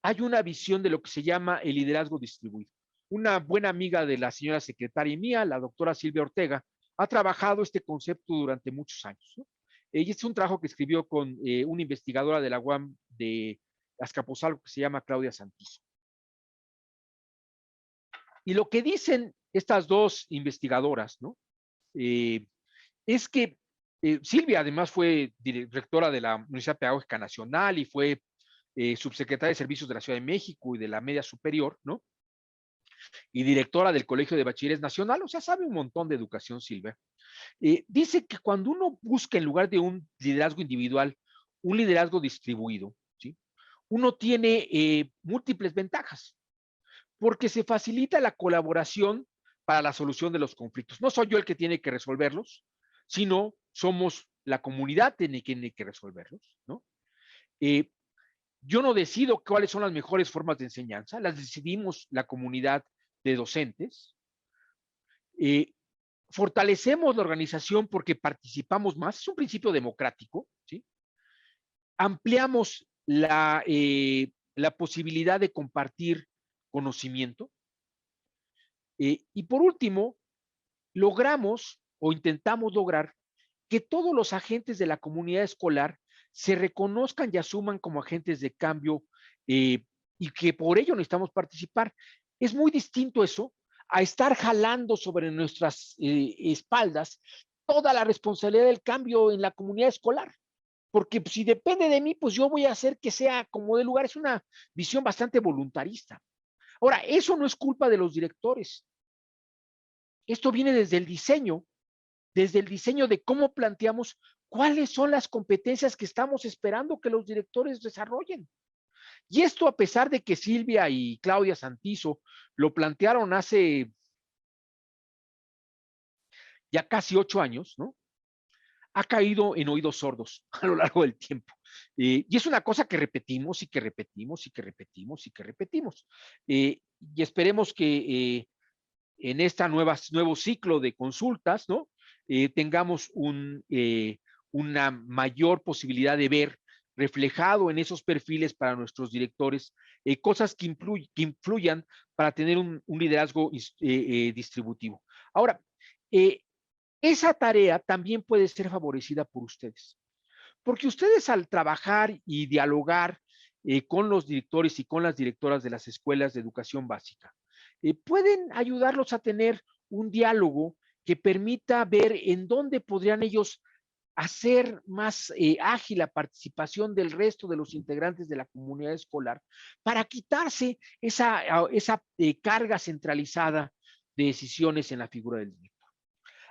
hay una visión de lo que se llama el liderazgo distribuido. Una buena amiga de la señora secretaria y mía, la doctora Silvia Ortega, ha trabajado este concepto durante muchos años, ¿no? Ella es un trabajo que escribió con una investigadora de la UAM de Azcapotzalco que se llama Claudia Santizo. Y lo que dicen estas dos investigadoras, ¿no? Es que Silvia además fue directora de la Universidad Pedagógica Nacional y fue subsecretaria de Servicios de la Ciudad de México y de la Media Superior, ¿no? Y directora del Colegio de Bachilleres Nacional, o sea, sabe un montón de educación, Silvia. Dice que cuando uno busca en lugar de un liderazgo individual, un liderazgo distribuido, ¿sí? Uno tiene múltiples ventajas, porque se facilita la colaboración para la solución de los conflictos. No soy yo el que tiene que resolverlos, sino somos la comunidad que tiene que resolverlos, ¿no? Eh, yo no decido cuáles son las mejores formas de enseñanza, las decidimos la comunidad de docentes. Eh, Fortalecemos la organización porque participamos más, es un principio democrático, ¿sí? Ampliamos la posibilidad de compartir conocimiento. Y por último, logramos o intentamos lograr que todos los agentes de la comunidad escolar se reconozcan y asuman como agentes de cambio y que por ello necesitamos participar. Es muy distinto eso a estar jalando sobre nuestras espaldas toda la responsabilidad del cambio en la comunidad escolar. Porque si depende de mí, pues yo voy a hacer que sea como de lugar. Es una visión bastante voluntarista. Ahora, eso no es culpa de los directores. Esto viene desde el diseño de cómo planteamos cuáles son las competencias que estamos esperando que los directores desarrollen. Y esto a pesar de que Silvia y Claudia Santizo lo plantearon hace ya casi 8 años, ¿no? Ha caído en oídos sordos a lo largo del tiempo. Y es una cosa que repetimos y que repetimos y que repetimos y que repetimos. Y esperemos que en este nuevo ciclo de consultas, ¿no? Tengamos una mayor posibilidad de ver reflejado en esos perfiles para nuestros directores cosas que influyan para tener un liderazgo distributivo. Ahora, esa tarea también puede ser favorecida por ustedes, porque ustedes al trabajar y dialogar con los directores y con las directoras de las escuelas de educación básica, pueden ayudarlos a tener un diálogo que permita ver en dónde podrían ellos hacer más ágil la participación del resto de los integrantes de la comunidad escolar para quitarse esa carga centralizada de decisiones en la figura del director.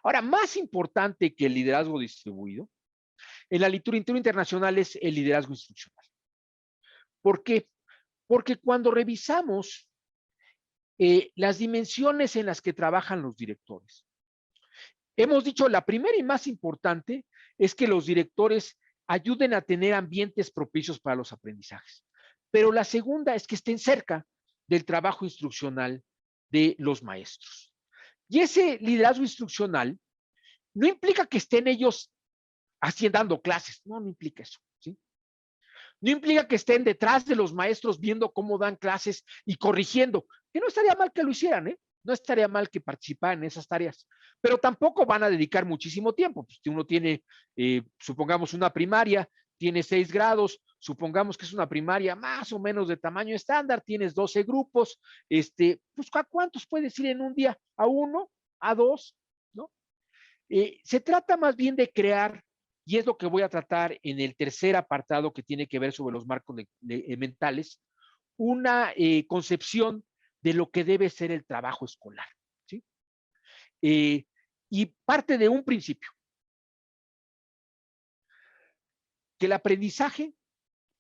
Ahora, más importante que el liderazgo distribuido, en la literatura internacional es el liderazgo instruccional. ¿Por qué? Porque cuando revisamos las dimensiones en las que trabajan los directores, hemos dicho la primera y más importante es que los directores ayuden a tener ambientes propicios para los aprendizajes. Pero la segunda es que estén cerca del trabajo instruccional de los maestros. Y ese liderazgo instruccional no implica que estén ellos dando clases, no implica eso, ¿sí? No implica que estén detrás de los maestros viendo cómo dan clases y corrigiendo, que no estaría mal que lo hicieran, ¿eh? No estaría mal que participaran en esas tareas, pero tampoco van a dedicar muchísimo tiempo. Pues si uno tiene, supongamos, una primaria, tiene 6 grados, supongamos que es una primaria más o menos de tamaño estándar, tienes 12 grupos, pues ¿a cuántos puedes ir en un día? ¿A 1? ¿A 2? ¿No? Se trata más bien de crear, y es lo que voy a tratar en el tercer apartado que tiene que ver sobre los marcos mentales, una concepción de lo que debe ser el trabajo escolar. ¿Sí? Y parte de un principio, que el aprendizaje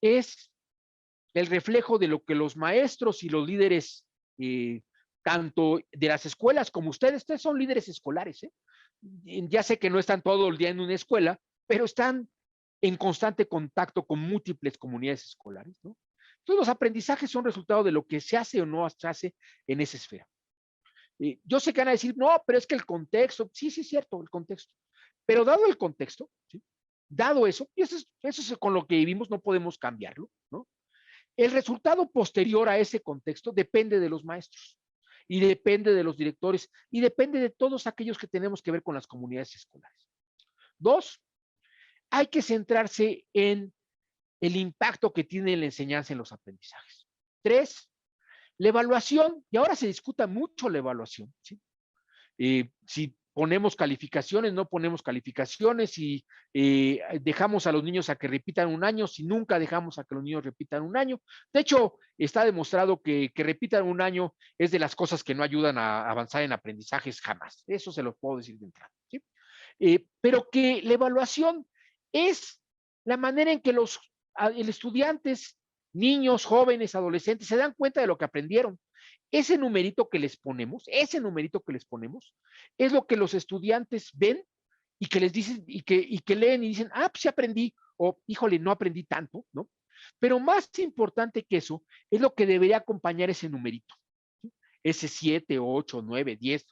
es el reflejo de lo que los maestros y los líderes, tanto de las escuelas como ustedes son líderes escolares, ya sé que no están todo el día en una escuela, pero están en constante contacto con múltiples comunidades escolares, ¿no? Entonces los aprendizajes son resultado de lo que se hace o no se hace en esa esfera. Yo sé que van a decir, no, pero es que el contexto, sí, sí es cierto, el contexto, pero dado el contexto, ¿sí? Dado eso, y eso es con lo que vivimos, no podemos cambiarlo, ¿no? El resultado posterior a ese contexto depende de los maestros y depende de los directores y depende de todos aquellos que tenemos que ver con las comunidades escolares. 2, hay que centrarse en el impacto que tiene la enseñanza en los aprendizajes. 3, la evaluación, y ahora se discuta mucho la evaluación, ¿sí? Si ponemos calificaciones, no ponemos calificaciones, si dejamos a los niños a que repitan un año, si nunca dejamos a que los niños repitan un año. De hecho, está demostrado que repitan un año es de las cosas que no ayudan a avanzar en aprendizajes jamás. Eso se lo puedo decir de entrada, ¿sí? pero que la evaluación es la manera en que los estudiantes, niños, jóvenes, adolescentes, se dan cuenta de lo que aprendieron. Ese numerito que les ponemos, es lo que los estudiantes ven y que les dicen, y que leen y dicen, ah, pues sí aprendí, o híjole, no aprendí tanto, ¿no? Pero más importante que eso, es lo que debería acompañar ese numerito. ¿Sí? Ese 7, 8, 9, 10,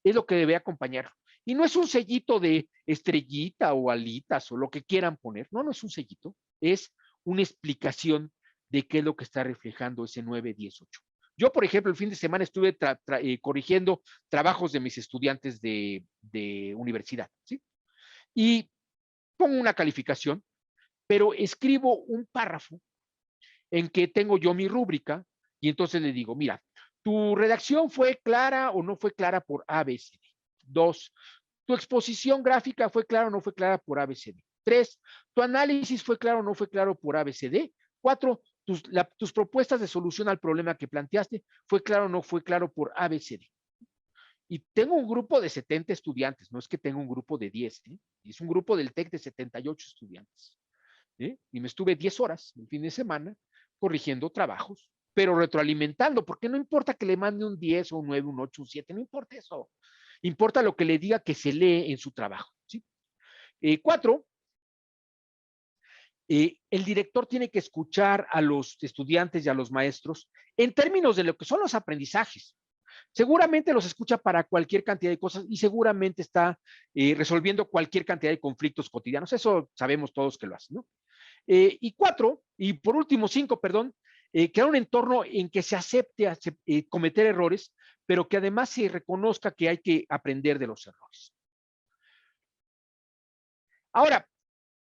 es lo que debe acompañar. Y no es un sellito de estrellita o alitas o lo que quieran poner. No, no es un sellito. Es una explicación de qué es lo que está reflejando ese 9, 10, 8. Yo, por ejemplo, el fin de semana estuve corrigiendo trabajos de mis estudiantes de universidad, ¿sí? Y pongo una calificación, pero escribo un párrafo en que tengo yo mi rúbrica y entonces le digo, mira, tu redacción fue clara o no fue clara por ABCD. 2, tu exposición gráfica fue clara o no fue clara por ABCD. 3, tu análisis fue claro o no fue claro por ABCD. 4, tus propuestas de solución al problema que planteaste fue claro o no fue claro por ABCD. Y tengo un grupo de 70 estudiantes, no es que tenga un grupo de 10, ¿eh? Es un grupo del TEC de 78 estudiantes. ¿Eh? Y me estuve 10 horas el fin de semana corrigiendo trabajos, pero retroalimentando, porque no importa que le mande un 10 o un 9, un 8, un 7, no importa eso. Importa lo que le diga que se lee en su trabajo. ¿Sí? 4, el director tiene que escuchar a los estudiantes y a los maestros en términos de lo que son los aprendizajes. Seguramente los escucha para cualquier cantidad de cosas y seguramente está resolviendo cualquier cantidad de conflictos cotidianos. Eso sabemos todos que lo hacen, ¿no? Y 4, y por último 5, perdón, crear un entorno en que se acepte cometer errores, pero que además se reconozca que hay que aprender de los errores. Ahora,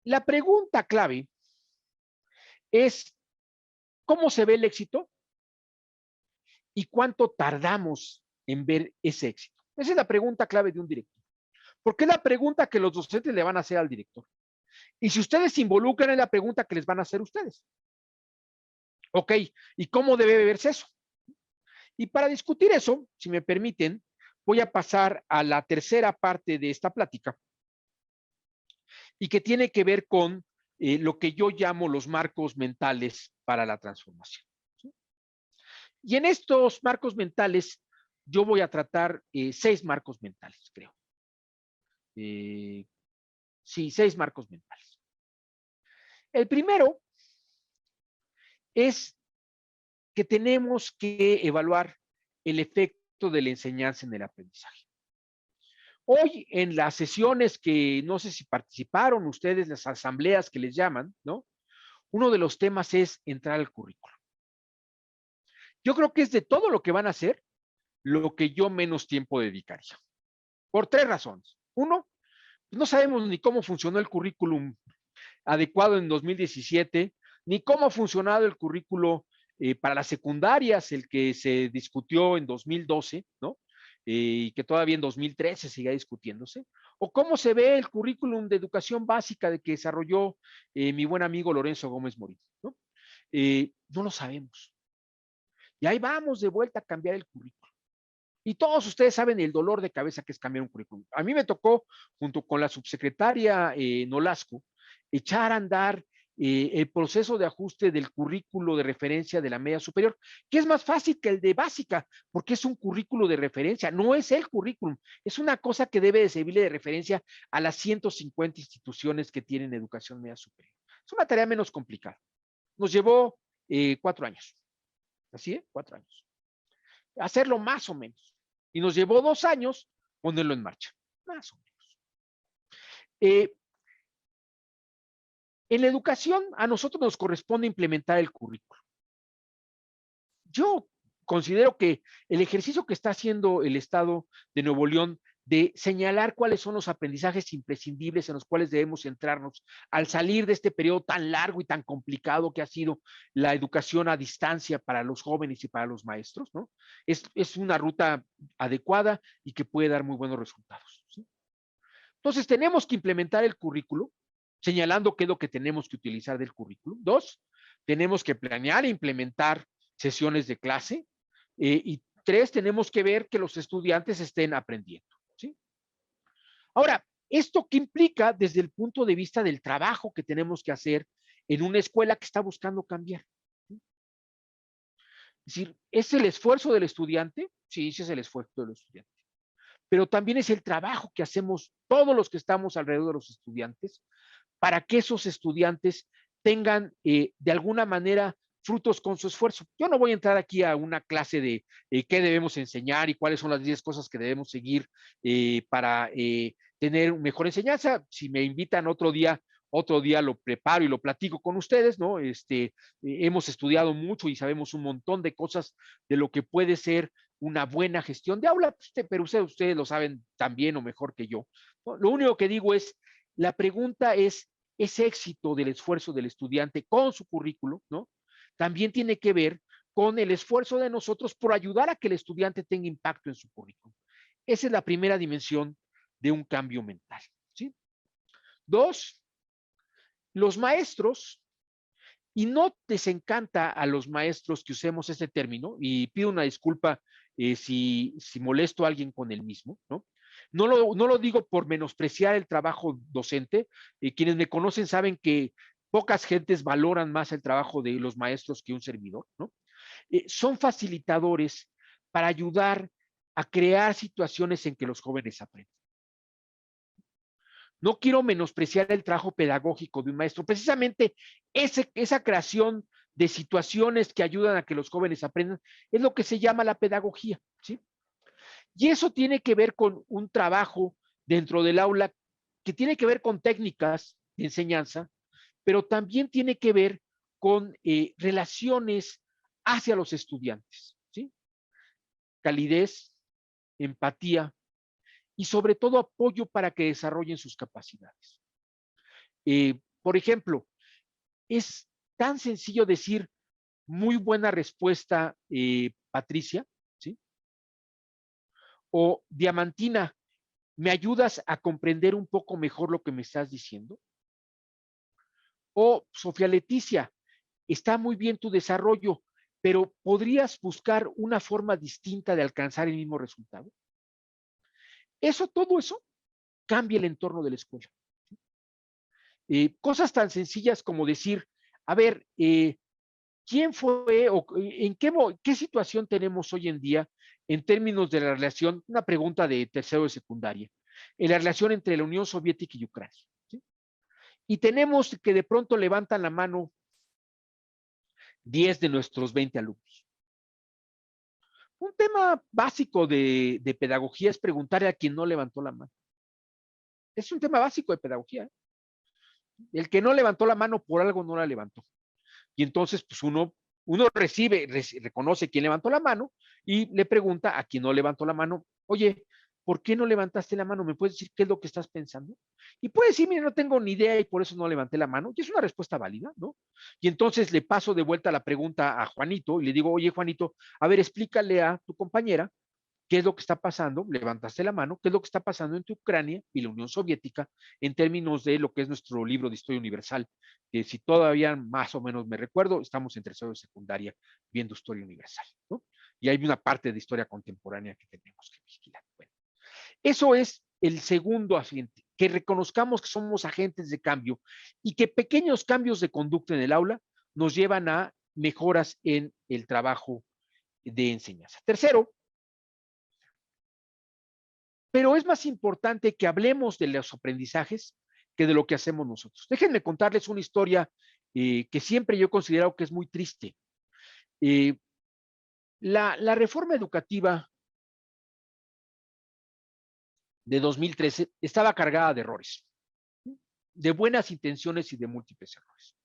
la pregunta clave es, ¿cómo se ve el éxito? ¿Y cuánto tardamos en ver ese éxito? Esa es la pregunta clave de un director. Porque es la pregunta que los docentes le van a hacer al director. Y si ustedes se involucran, es la pregunta que les van a hacer ustedes. Ok, ¿y cómo debe verse eso? Y para discutir eso, si me permiten, voy a pasar a la tercera parte de esta plática y que tiene que ver con lo que yo llamo los marcos mentales para la transformación. ¿Sí? Y en estos marcos mentales, yo voy a tratar 6 marcos mentales, creo. Sí, 6 marcos mentales. El primero es que tenemos que evaluar el efecto de la enseñanza en el aprendizaje. Hoy en las sesiones que no sé si participaron ustedes, las asambleas que les llaman, ¿no? Uno de los temas es entrar al currículo. Yo creo que es de todo lo que van a hacer lo que yo menos tiempo dedicaría. Por 3 razones. Uno, no sabemos ni cómo funcionó el currículum adecuado en 2017, ni cómo ha funcionado el currículo para las secundarias, el que se discutió en 2012, ¿no? Y que todavía en 2013 siga discutiéndose, o cómo se ve el currículum de educación básica de que desarrolló mi buen amigo Lorenzo Gómez Morín, ¿no? No lo sabemos. Y ahí vamos de vuelta a cambiar el currículum. Y todos ustedes saben el dolor de cabeza que es cambiar un currículum. A mí me tocó, junto con la subsecretaria Nolasco, echar a andar el proceso de ajuste del currículo de referencia de la media superior, que es más fácil que el de básica, porque es un currículo de referencia, no es el currículum, es una cosa que debe de servirle de referencia a las 150 instituciones que tienen educación media superior. Es una tarea menos complicada. Nos llevó 4 años. ¿Así es? 4 años. Hacerlo más o menos. Y nos llevó 2 años ponerlo en marcha. Más o menos. En la educación, a nosotros nos corresponde implementar el currículo. Yo considero que el ejercicio que está haciendo el Estado de Nuevo León de señalar cuáles son los aprendizajes imprescindibles en los cuales debemos centrarnos al salir de este periodo tan largo y tan complicado que ha sido la educación a distancia para los jóvenes y para los maestros, ¿no? Es una ruta adecuada y que puede dar muy buenos resultados, ¿sí? Entonces, tenemos que implementar el currículo, señalando qué es lo que tenemos que utilizar del currículo. 2, tenemos que planear e implementar sesiones de clase. Y 3, tenemos que ver que los estudiantes estén aprendiendo. ¿Sí? Ahora, ¿Esto qué implica desde el punto de vista del trabajo que tenemos que hacer en una escuela que está buscando cambiar? Es decir, ¿es el esfuerzo del estudiante? Sí, sí es el esfuerzo del estudiante. Pero también es el trabajo que hacemos todos los que estamos alrededor de los estudiantes para que esos estudiantes tengan de alguna manera frutos con su esfuerzo. Yo no voy a entrar aquí a una clase de qué debemos enseñar y cuáles son las 10 cosas que debemos seguir para tener mejor enseñanza. Si me invitan otro día lo preparo y lo platico con ustedes, ¿no? Hemos estudiado mucho y sabemos un montón de cosas de lo que puede ser una buena gestión de aula, pero ustedes lo saben tan bien o mejor que yo, ¿no? Lo único que digo es, la pregunta es, ese éxito del esfuerzo del estudiante con su currículo, ¿no? También tiene que ver con el esfuerzo de nosotros por ayudar a que el estudiante tenga impacto en su currículo. Esa es la primera dimensión de un cambio mental, ¿sí? Dos, los maestros, y no les encanta a los maestros que usemos este término, y pido una disculpa si molesto a alguien con el mismo, ¿no? No lo digo por menospreciar el trabajo docente. Quienes me conocen saben que pocas gentes valoran más el trabajo de los maestros que un servidor, ¿no? Son facilitadores para ayudar a crear situaciones en que los jóvenes aprendan. No quiero menospreciar el trabajo pedagógico de un maestro. Precisamente esa creación de situaciones que ayudan a que los jóvenes aprendan es lo que se llama la pedagogía, ¿sí? Y eso tiene que ver con un trabajo dentro del aula que tiene que ver con técnicas de enseñanza, pero también tiene que ver con relaciones hacia los estudiantes, ¿sí? Calidez, empatía y sobre todo apoyo para que desarrollen sus capacidades. Por ejemplo, es tan sencillo decir muy buena respuesta, Patricia, ¿sí? O Diamantina, ¿me ayudas a comprender un poco mejor lo que me estás diciendo? O Sofía Leticia, está muy bien tu desarrollo, pero ¿podrías buscar una forma distinta de alcanzar el mismo resultado? Todo eso cambia el entorno de la escuela. Cosas tan sencillas como decir, a ver, ¿quién fue o en qué situación tenemos hoy en día en términos de la relación? Una pregunta de tercero de secundaria, en la relación entre la Unión Soviética y Ucrania, ¿sí? Y tenemos que de pronto levantan la mano 10 de nuestros 20 alumnos. Un tema básico de pedagogía es preguntarle a quien no levantó la mano. Es un tema básico de pedagogía, ¿eh? El que no levantó la mano por algo no la levantó. Y entonces, pues uno reconoce quién levantó la mano y le pregunta a quien no levantó la mano, oye, ¿por qué no levantaste la mano? ¿Me puedes decir qué es lo que estás pensando? Y puede decir, mire, no tengo ni idea y por eso no levanté la mano. Y es una respuesta válida, ¿no? Y entonces le paso de vuelta la pregunta a Juanito y le digo, oye, Juanito, a ver, explícale a tu compañera qué es lo que está pasando, levantaste la mano, qué es lo que está pasando entre Ucrania y la Unión Soviética en términos de lo que es nuestro libro de historia universal, que si todavía más o menos me recuerdo, estamos en tercero de secundaria viendo historia universal, ¿no? Y hay una parte de historia contemporánea que tenemos que vigilar. Bueno, eso es el segundo agente, que reconozcamos que somos agentes de cambio y que pequeños cambios de conducta en el aula nos llevan a mejoras en el trabajo de enseñanza. Tercero, pero es más importante que hablemos de los aprendizajes que de lo que hacemos nosotros. Déjenme contarles una historia que siempre yo he considerado que es muy triste. Eh, la reforma educativa de 2013 estaba cargada de errores, de buenas intenciones y de múltiples errores.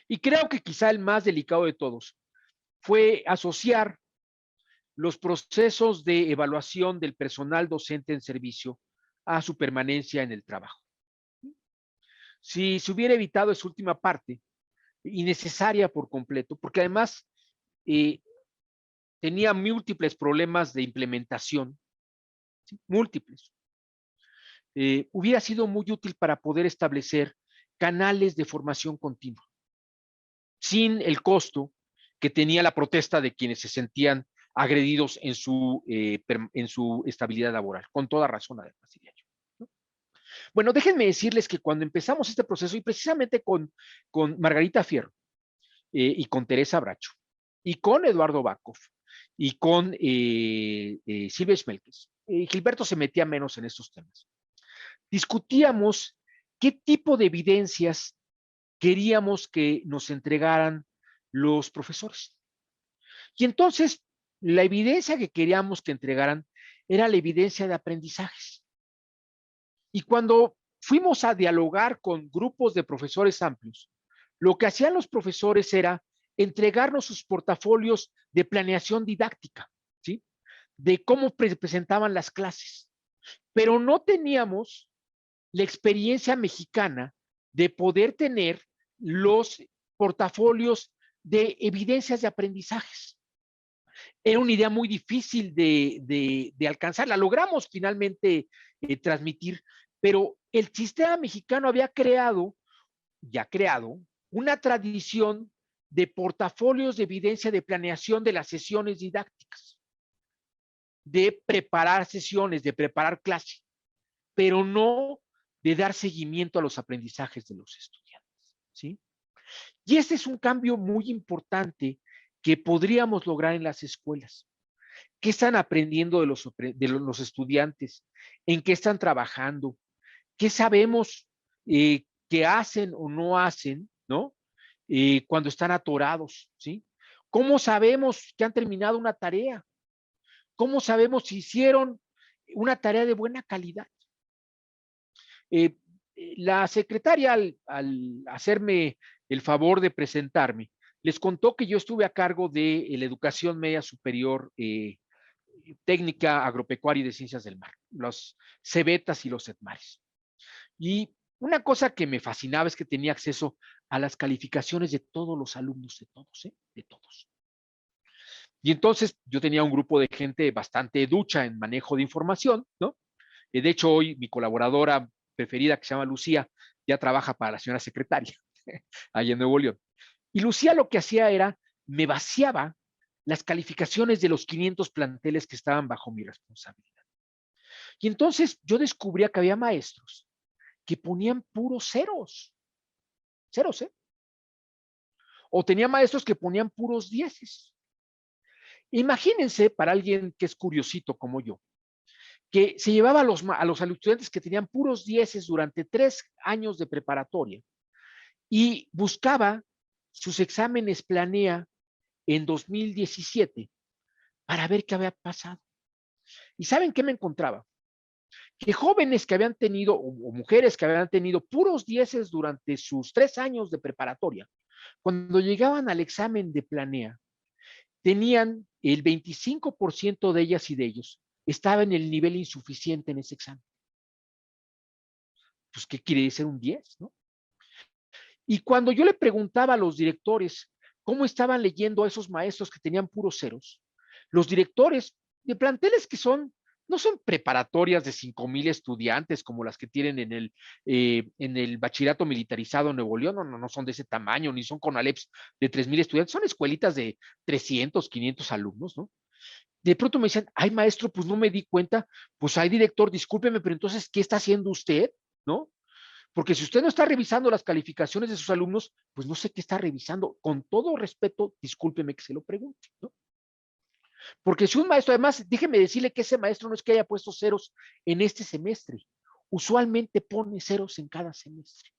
Y creo que quizá el más delicado de todos fue asociar los procesos de evaluación del personal docente en servicio a su permanencia en el trabajo. Si se hubiera evitado esa última parte, innecesaria por completo, porque además eh, tenía múltiples problemas de implementación, ¿sí? Múltiples. Hubiera sido muy útil para poder establecer canales de formación continua, sin el costo que tenía la protesta de quienes se sentían agredidos en su estabilidad laboral, con toda razón, además, diría yo. Bueno, déjenme decirles que cuando empezamos este proceso, y precisamente con Margarita Fierro, y con Teresa Bracho, y con Eduardo Bakov, y con Silvia Schmelkes, Gilberto se metía menos en estos temas. Discutíamos qué tipo de evidencias queríamos que nos entregaran los profesores. Y entonces, la evidencia que queríamos que entregaran era la evidencia de aprendizajes. Y cuando fuimos a dialogar con grupos de profesores amplios, lo que hacían los profesores era entregarnos sus portafolios de planeación didáctica, ¿sí? De cómo presentaban las clases. Pero no teníamos la experiencia mexicana de poder tener los portafolios de evidencias de aprendizajes. Era una idea muy difícil de alcanzar. La logramos finalmente transmitir, pero el sistema mexicano había creado una tradición de portafolios de evidencia de planeación de las sesiones didácticas, de preparar sesiones, de preparar clases, pero no de dar seguimiento a los aprendizajes de los estudiantes, ¿sí? Y este es un cambio muy importante que podríamos lograr en las escuelas. ¿Qué están aprendiendo de los estudiantes? ¿En qué están trabajando? ¿Qué sabemos que hacen o no hacen, ¿no? Cuando están atorados, ¿sí? ¿Cómo sabemos que han terminado una tarea? ¿Cómo sabemos si hicieron una tarea de buena calidad? Eh, la secretaria, al hacerme el favor de presentarme, les contó que yo estuve a cargo de la educación media superior técnica agropecuaria y de ciencias del mar, los CEBETAS y los ETMARES. Y una cosa que me fascinaba es que tenía acceso a las calificaciones de todos los alumnos, de todos, ¿eh? De todos. Y entonces yo tenía un grupo de gente bastante ducha en manejo de información, ¿no? De hecho, hoy mi colaboradora preferida, que se llama Lucía, ya trabaja para la señora secretaria, allá en Nuevo León. Y Lucía lo que hacía era, me vaciaba las calificaciones de los 500 planteles que estaban bajo mi responsabilidad. Y entonces yo descubría que había maestros que ponían puros ceros, ceros, ¿eh? O tenía maestros que ponían puros dieces. Imagínense, para alguien que es curiosito como yo, que se llevaba a los estudiantes que tenían puros dieces durante 3 años de preparatoria y buscaba sus exámenes planea en 2017 para ver qué había pasado. ¿Y saben qué me encontraba? Que jóvenes que habían tenido, o mujeres que habían tenido puros dieces durante sus 3 años de preparatoria, cuando llegaban al examen de planea, tenían el 25% de ellas y de ellos, estaba en el nivel insuficiente en ese examen. Pues, ¿qué quiere decir un 10, no? Y cuando yo le preguntaba a los directores cómo estaban leyendo a esos maestros que tenían puros ceros, los directores de planteles que no son preparatorias de 5,000 estudiantes como las que tienen en el bachillerato militarizado en Nuevo León, no son de ese tamaño, ni son CONALEPs de 3,000 estudiantes, son escuelitas de 300, 500 alumnos, ¿no? De pronto me dicen, ay maestro, pues no me di cuenta, pues ay director, discúlpeme, pero entonces, ¿qué está haciendo usted? ¿No? Porque si usted no está revisando las calificaciones de sus alumnos, pues no sé qué está revisando. Con todo respeto, discúlpeme que se lo pregunte, ¿no? Porque si un maestro, además, déjeme decirle que ese maestro no es que haya puesto ceros en este semestre. Usualmente pone ceros en cada semestre.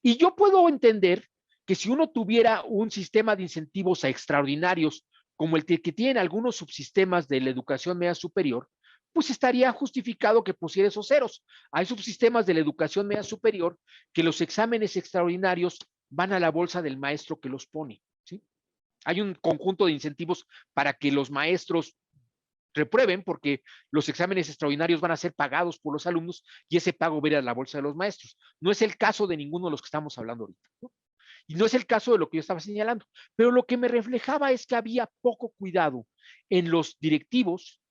Y yo puedo entender que si uno tuviera un sistema de incentivos extraordinarios, como el que tienen algunos subsistemas de la educación media superior, pues estaría justificado que pusiera esos ceros. Hay subsistemas de la educación media superior que los exámenes extraordinarios van a la bolsa del maestro que los pone, ¿sí? Hay un conjunto de incentivos para que los maestros reprueben, porque los exámenes extraordinarios van a ser pagados por los alumnos y ese pago va a ir a la bolsa de los maestros. No es el caso de ninguno de los que estamos hablando ahorita, ¿no? Y no es el caso de lo que yo estaba señalando, pero lo que me reflejaba es que había poco cuidado en los directivos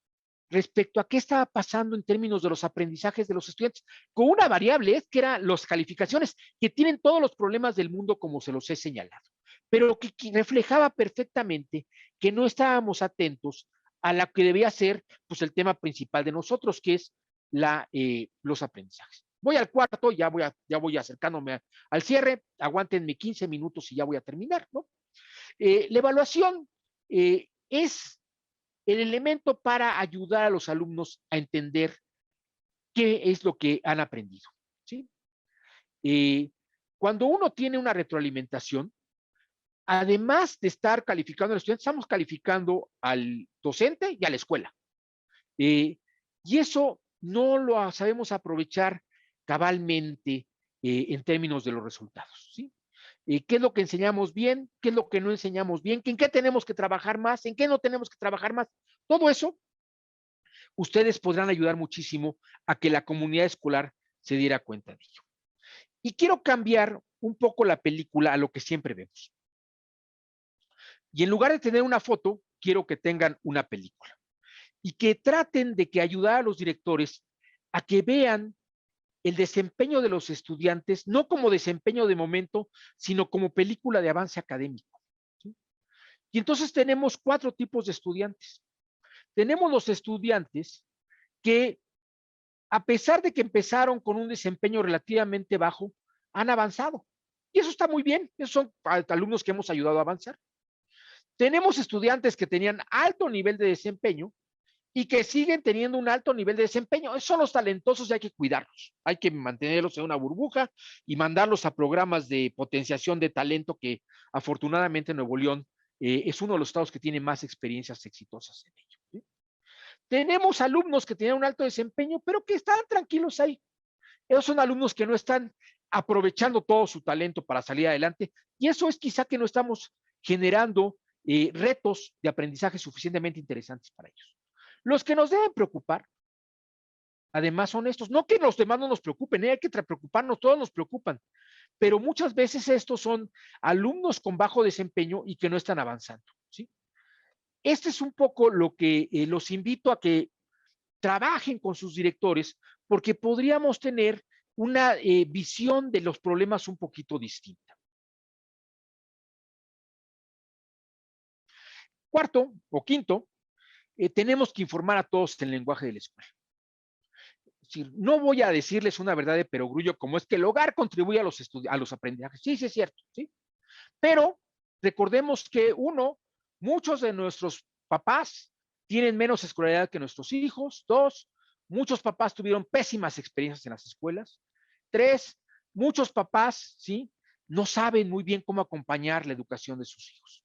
respecto a qué estaba pasando en términos de los aprendizajes de los estudiantes, con una variable es que eran las calificaciones, que tienen todos los problemas del mundo como se los he señalado, pero que reflejaba perfectamente que no estábamos atentos a la que debía ser pues, el tema principal de nosotros, que es los aprendizajes. Voy al cuarto, ya voy acercándome al cierre, aguántenme 15 minutos y ya voy a terminar, ¿no? La evaluación es el elemento para ayudar a los alumnos a entender qué es lo que han aprendido, ¿sí? Cuando uno tiene una retroalimentación, además de estar calificando al estudiante, estamos calificando al docente y a la escuela. Y eso no lo sabemos aprovechar cabalmente en términos de los resultados, ¿sí? ¿Qué es lo que enseñamos bien? ¿Qué es lo que no enseñamos bien? ¿En qué tenemos que trabajar más? ¿En qué no tenemos que trabajar más? Todo eso, ustedes podrán ayudar muchísimo a que la comunidad escolar se diera cuenta de ello. Y quiero cambiar un poco la película a lo que siempre vemos. Y en lugar de tener una foto, quiero que tengan una película. Y que traten de que ayudar a los directores a que vean el desempeño de los estudiantes, no como desempeño de momento, sino como película de avance académico, ¿sí? Y entonces tenemos 4 tipos de estudiantes. Tenemos los estudiantes que, a pesar de que empezaron con un desempeño relativamente bajo, han avanzado. Y eso está muy bien. Esos son alumnos que hemos ayudado a avanzar. Tenemos estudiantes que tenían alto nivel de desempeño y que siguen teniendo un alto nivel de desempeño. Esos son los talentosos y hay que cuidarlos. Hay que mantenerlos en una burbuja y mandarlos a programas de potenciación de talento que afortunadamente Nuevo León es uno de los estados que tiene más experiencias exitosas en ello, ¿sí? Tenemos alumnos que tienen un alto desempeño, pero que están tranquilos ahí. Esos son alumnos que no están aprovechando todo su talento para salir adelante y eso es quizá que no estamos generando retos de aprendizaje suficientemente interesantes para ellos. Los que nos deben preocupar, además, son estos. No que los demás no nos preocupen, hay que preocuparnos, todos nos preocupan, pero muchas veces estos son alumnos con bajo desempeño y que no están avanzando, ¿sí? Este es un poco lo que los invito a que trabajen con sus directores, porque podríamos tener una visión de los problemas un poquito distinta. Cuarto o quinto, tenemos que informar a todos el lenguaje de la escuela. Es decir, no voy a decirles una verdad de perogrullo como es que el hogar contribuye a los aprendizajes. Sí, sí es cierto, ¿sí? Pero recordemos que muchos de nuestros papás tienen menos escolaridad que nuestros hijos. 2, muchos papás tuvieron pésimas experiencias en las escuelas. 3, muchos papás, ¿sí? No saben muy bien cómo acompañar la educación de sus hijos.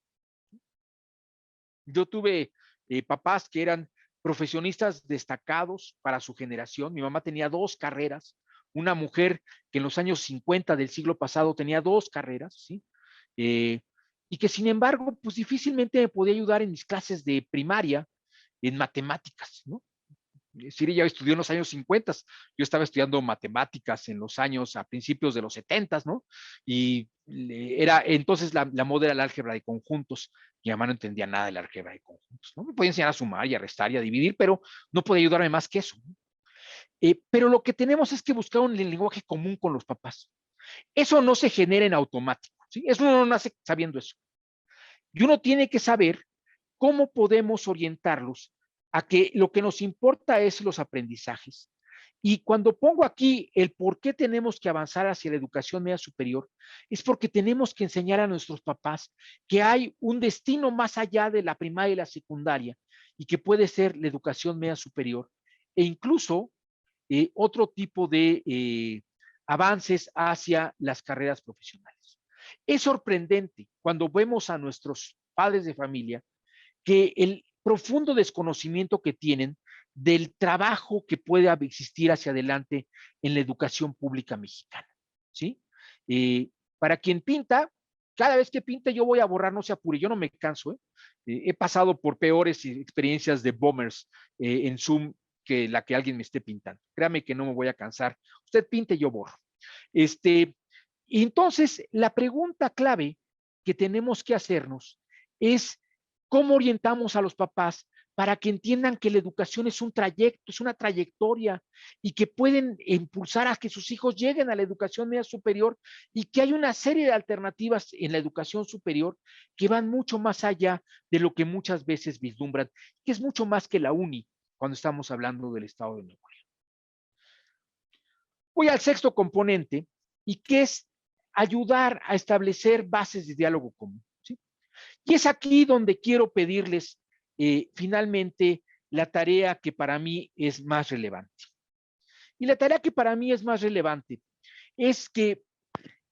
Yo tuve papás que eran profesionistas destacados para su generación. Mi mamá tenía 2 carreras, una mujer que en los años 50 del siglo pasado tenía 2 carreras, ¿sí? Eh, y que sin embargo, pues difícilmente me podía ayudar en mis clases de primaria en matemáticas, ¿no? Siri ya estudió en los años 50, yo estaba estudiando matemáticas en los años, a principios de los 70, ¿no? Y era, entonces la moda era el álgebra de conjuntos, mi mamá no entendía nada del álgebra de conjuntos, ¿no? Me podía enseñar a sumar y a restar y a dividir, pero no podía ayudarme más que eso, ¿no? Pero lo que tenemos es que buscar un lenguaje común con los papás. Eso no se genera en automático, ¿sí? Eso uno no nace sabiendo eso. Y uno tiene que saber cómo podemos orientarlos a que lo que nos importa es los aprendizajes. Y cuando pongo aquí el por qué tenemos que avanzar hacia la educación media superior, es porque tenemos que enseñar a nuestros papás que hay un destino más allá de la primaria y la secundaria y que puede ser la educación media superior e incluso otro tipo de avances hacia las carreras profesionales. Es sorprendente cuando vemos a nuestros padres de familia que el profundo desconocimiento que tienen del trabajo que puede existir hacia adelante en la educación pública mexicana, ¿sí? Para quien pinta, cada vez que pinte yo voy a borrar, no se apure, yo no me canso, ¿eh? He pasado por peores experiencias de bombers en Zoom que la que alguien me esté pintando. Créame que no me voy a cansar. Usted pinte, yo borro. Y entonces, la pregunta clave que tenemos que hacernos es cómo orientamos a los papás para que entiendan que la educación es un trayecto, es una trayectoria y que pueden impulsar a que sus hijos lleguen a la educación media superior y que hay una serie de alternativas en la educación superior que van mucho más allá de lo que muchas veces vislumbran, que es mucho más que la uni cuando estamos hablando del estado de Nuevo León. Voy al sexto componente, y que es ayudar a establecer bases de diálogo común, ¿sí? Y es aquí donde quiero pedirles finalmente la tarea que para mí es más relevante. Y la tarea que para mí es más relevante es que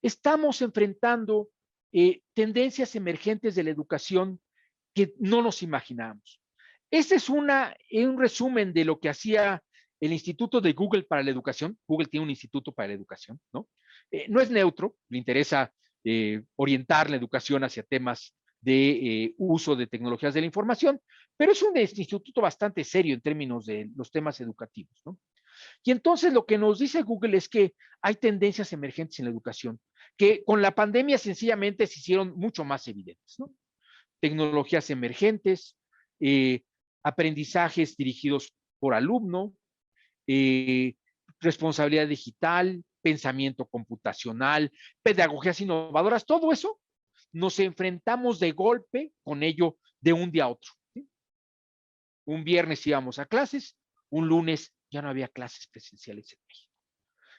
estamos enfrentando tendencias emergentes de la educación que no nos imaginamos. Este es un resumen de lo que hacía el Instituto de Google para la Educación. Google tiene un instituto para la educación, ¿no? No es neutro, le interesa orientar la educación hacia temas de uso de tecnologías de la información, pero es un instituto bastante serio en términos de los temas educativos, ¿no? Y entonces lo que nos dice Google es que hay tendencias emergentes en la educación que con la pandemia sencillamente se hicieron mucho más evidentes, ¿no? Tecnologías emergentes, eh, aprendizajes dirigidos por alumno, eh, responsabilidad digital, pensamiento computacional, pedagogías innovadoras, todo eso nos enfrentamos de golpe con ello de un día a otro, ¿sí? Un viernes íbamos a clases, un lunes ya no había clases presenciales en México.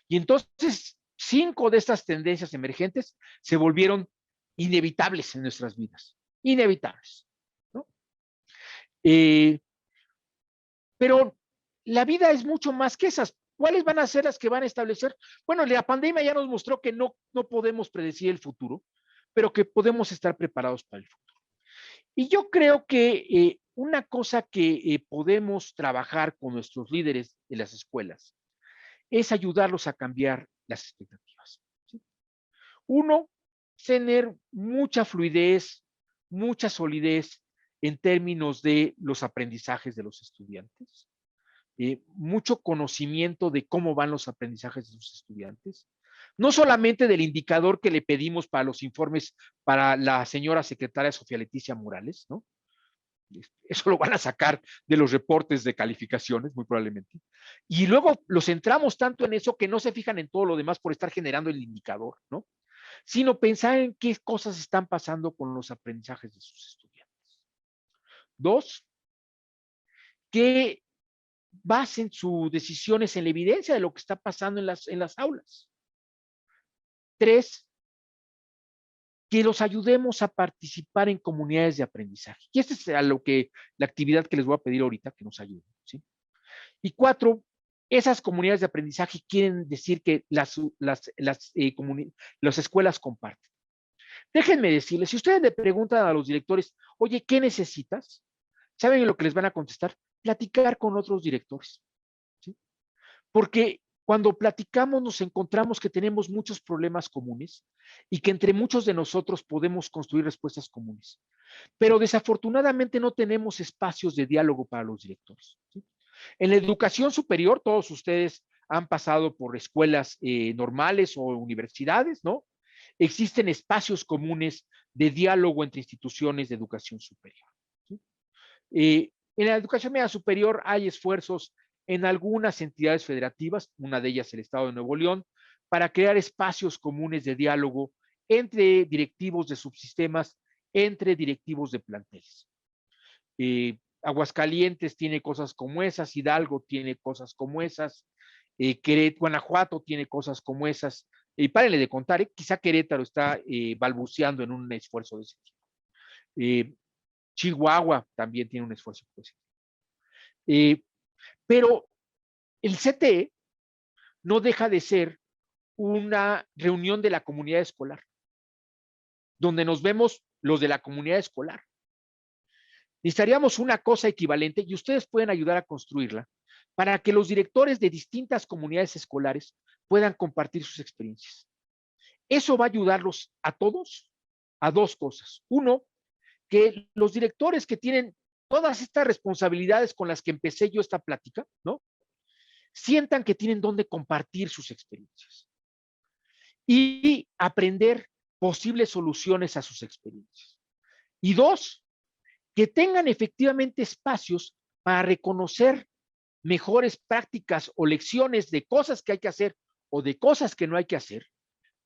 Y entonces 5 de estas tendencias emergentes se volvieron inevitables en nuestras vidas, inevitables, ¿no? Eh, pero la vida es mucho más que esas. ¿Cuáles van a ser las que van a establecer? Bueno, la pandemia ya nos mostró que no podemos predecir el futuro, pero que podemos estar preparados para el futuro. Y yo creo que una cosa que podemos trabajar con nuestros líderes de las escuelas es ayudarlos a cambiar las expectativas, ¿sí? Uno, tener mucha fluidez, mucha solidez en términos de los aprendizajes de los estudiantes, mucho conocimiento de cómo van los aprendizajes de los estudiantes, no solamente del indicador que le pedimos para los informes para la señora secretaria Sofía Leticia Morales, ¿no? Eso lo van a sacar de los reportes de calificaciones, muy probablemente. Y luego los centramos tanto en eso que no se fijan en todo lo demás por estar generando el indicador, ¿no? Sino pensar en qué cosas están pasando con los aprendizajes de sus estudiantes. Dos, que basen sus decisiones en la evidencia de lo que está pasando en las aulas. Tres, que los ayudemos a participar en comunidades de aprendizaje. Y esta es a lo que la actividad que les voy a pedir ahorita, que nos ayuden, ¿sí? Y cuatro, esas comunidades de aprendizaje quieren decir que las escuelas comparten. Déjenme decirles, si ustedes le preguntan a los directores, oye, ¿qué necesitas? ¿Saben lo que les van a contestar? Platicar con otros directores, ¿sí? Porque cuando platicamos nos encontramos que tenemos muchos problemas comunes y que entre muchos de nosotros podemos construir respuestas comunes. Pero desafortunadamente no tenemos espacios de diálogo para los directores, ¿sí? En la educación superior, todos ustedes han pasado por escuelas normales o universidades, ¿no? Existen espacios comunes de diálogo entre instituciones de educación superior, ¿sí? En la educación media superior hay esfuerzos en algunas entidades federativas, una de ellas el Estado de Nuevo León, para crear espacios comunes de diálogo entre directivos de subsistemas, entre directivos de planteles. Aguascalientes tiene cosas como esas, Hidalgo tiene cosas como esas, Guanajuato tiene cosas como esas, y párenle de contar, quizá Querétaro está balbuceando en un esfuerzo de ese tipo. Chihuahua también tiene un esfuerzo de ese tipo. Pero el CTE no deja de ser una reunión de la comunidad escolar, donde nos vemos los de la comunidad escolar. Necesitaríamos una cosa equivalente y ustedes pueden ayudar a construirla para que los directores de distintas comunidades escolares puedan compartir sus experiencias. Eso va a ayudarlos a todos a dos cosas. Uno, que los directores que tienen todas estas responsabilidades con las que empecé yo esta plática, ¿no? Sientan que tienen donde compartir sus experiencias y aprender posibles soluciones a sus experiencias. Y dos, que tengan efectivamente espacios para reconocer mejores prácticas o lecciones de cosas que hay que hacer o de cosas que no hay que hacer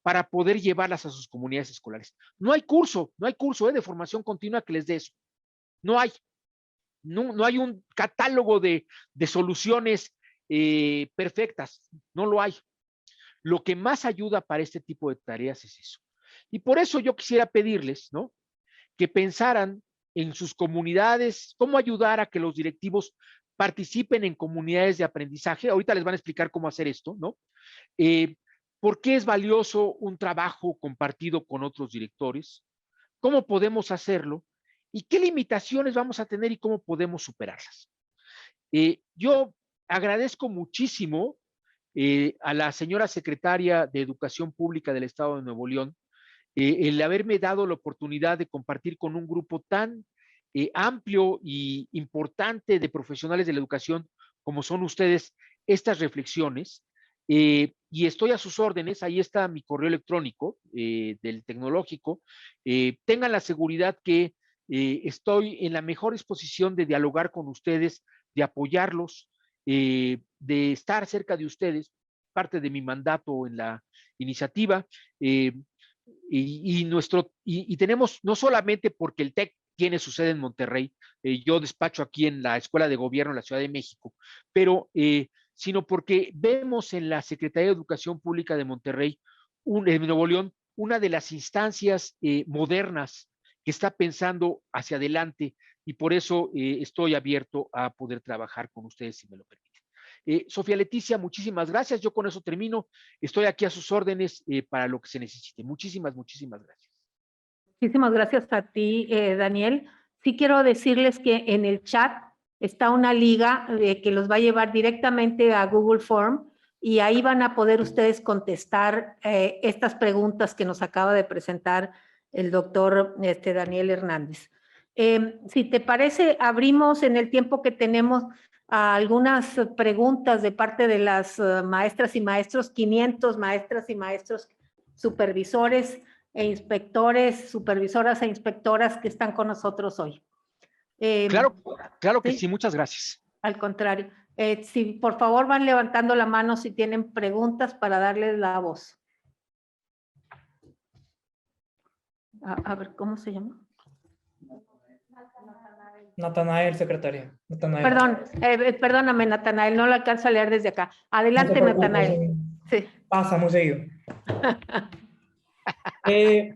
para poder llevarlas a sus comunidades escolares. No hay curso de formación continua que les dé eso. No hay. No hay un catálogo de soluciones perfectas. No lo hay. lo que más ayuda para este tipo de tareas es eso. Y por eso yo quisiera pedirles, ¿no?, que pensaran en sus comunidades, cómo ayudar a que los directivos participen en comunidades de aprendizaje. Ahorita les van a explicar cómo hacer esto, ¿no? ¿Por qué es valioso un trabajo compartido con otros directores? ¿Cómo podemos hacerlo? ¿Y qué limitaciones vamos a tener y cómo podemos superarlas? Yo agradezco muchísimo a la señora secretaria de Educación Pública del Estado de Nuevo León el haberme dado la oportunidad de compartir con un grupo tan amplio y importante de profesionales de la educación como son ustedes estas reflexiones. Y estoy a sus órdenes, ahí está mi correo electrónico del tecnológico. Tengan la seguridad que estoy en la mejor disposición de dialogar con ustedes, de apoyarlos, de estar cerca de ustedes, parte de mi mandato en la iniciativa. Y tenemos, no solamente porque el TEC tiene su sede en Monterrey, yo despacho aquí en la Escuela de Gobierno de la Ciudad de México, pero sino porque vemos en la Secretaría de Educación Pública de Monterrey, en Nuevo León, una de las instancias modernas que está pensando hacia adelante, y por eso estoy abierto a poder trabajar con ustedes, si me lo permiten. Sofía Leticia, muchísimas gracias. Yo con eso termino. Estoy aquí a sus órdenes para lo que se necesite. Muchísimas gracias. Muchísimas gracias a ti, Daniel. Sí quiero decirles que en el chat está una liga que los va a llevar directamente a Google Form y ahí van a poder ustedes contestar estas preguntas que nos acaba de presentar el doctor Daniel Hernández. Si te parece, abrimos en el tiempo que tenemos algunas preguntas de parte de las maestras y maestros, 500 maestras y maestros supervisores e inspectores, supervisoras e inspectoras que están con nosotros hoy. Claro que sí, muchas gracias. Al contrario. Si por favor van levantando la mano si tienen preguntas para darles la voz. A ver, ¿cómo se llama? Natanael, secretaria. Natanael. Perdón, perdóname, Natanael, no lo alcanzo a leer desde acá. Adelante, no Natanael. Sí. Pasa muy seguido.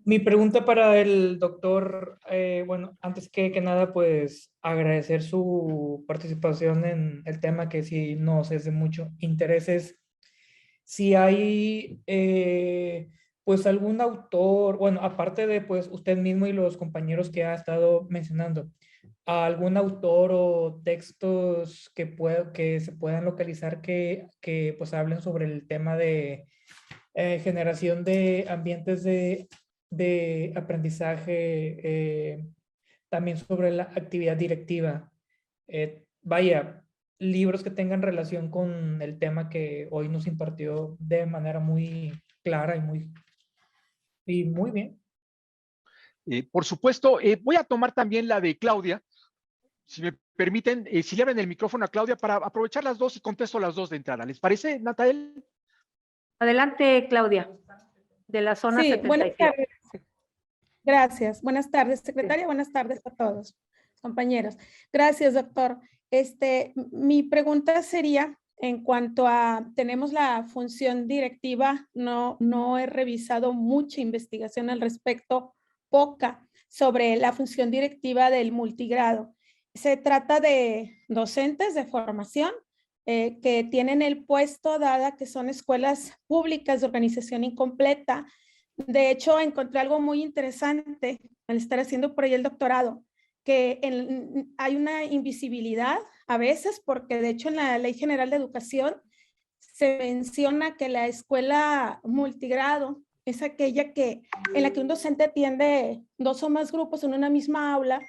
Mi pregunta para el doctor, bueno, antes que nada, pues agradecer su participación en el tema que sí nos es de mucho interés. Es si hay, pues algún autor, bueno, aparte de pues usted mismo y los compañeros que ha estado mencionando, algún autor o textos que se puedan localizar que pues hablen sobre el tema de generación de ambientes de aprendizaje, también sobre la actividad directiva. Vaya, libros que tengan relación con el tema que hoy nos impartió de manera muy clara y muy bien. Por supuesto, voy a tomar también la de Claudia, si me permiten, si le abren el micrófono a Claudia para aprovechar las dos y contesto las dos de entrada. ¿Les parece, Natael? Adelante, Claudia, de la zona 77. Buenas tardes. Gracias. Buenas tardes, secretaria. Buenas tardes a todos, compañeros. Gracias, doctor. Mi pregunta sería, en cuanto a, tenemos la función directiva, no he revisado mucha investigación al respecto, poca, sobre la función directiva del multigrado. Se trata de docentes de formación que tienen el puesto, dada que son escuelas públicas de organización incompleta. De hecho, encontré algo muy interesante al estar haciendo por ahí el doctorado, que hay una invisibilidad a veces, porque de hecho en la Ley General de Educación se menciona que la escuela multigrado es aquella en la que un docente atiende 2 o más grupos en una misma aula,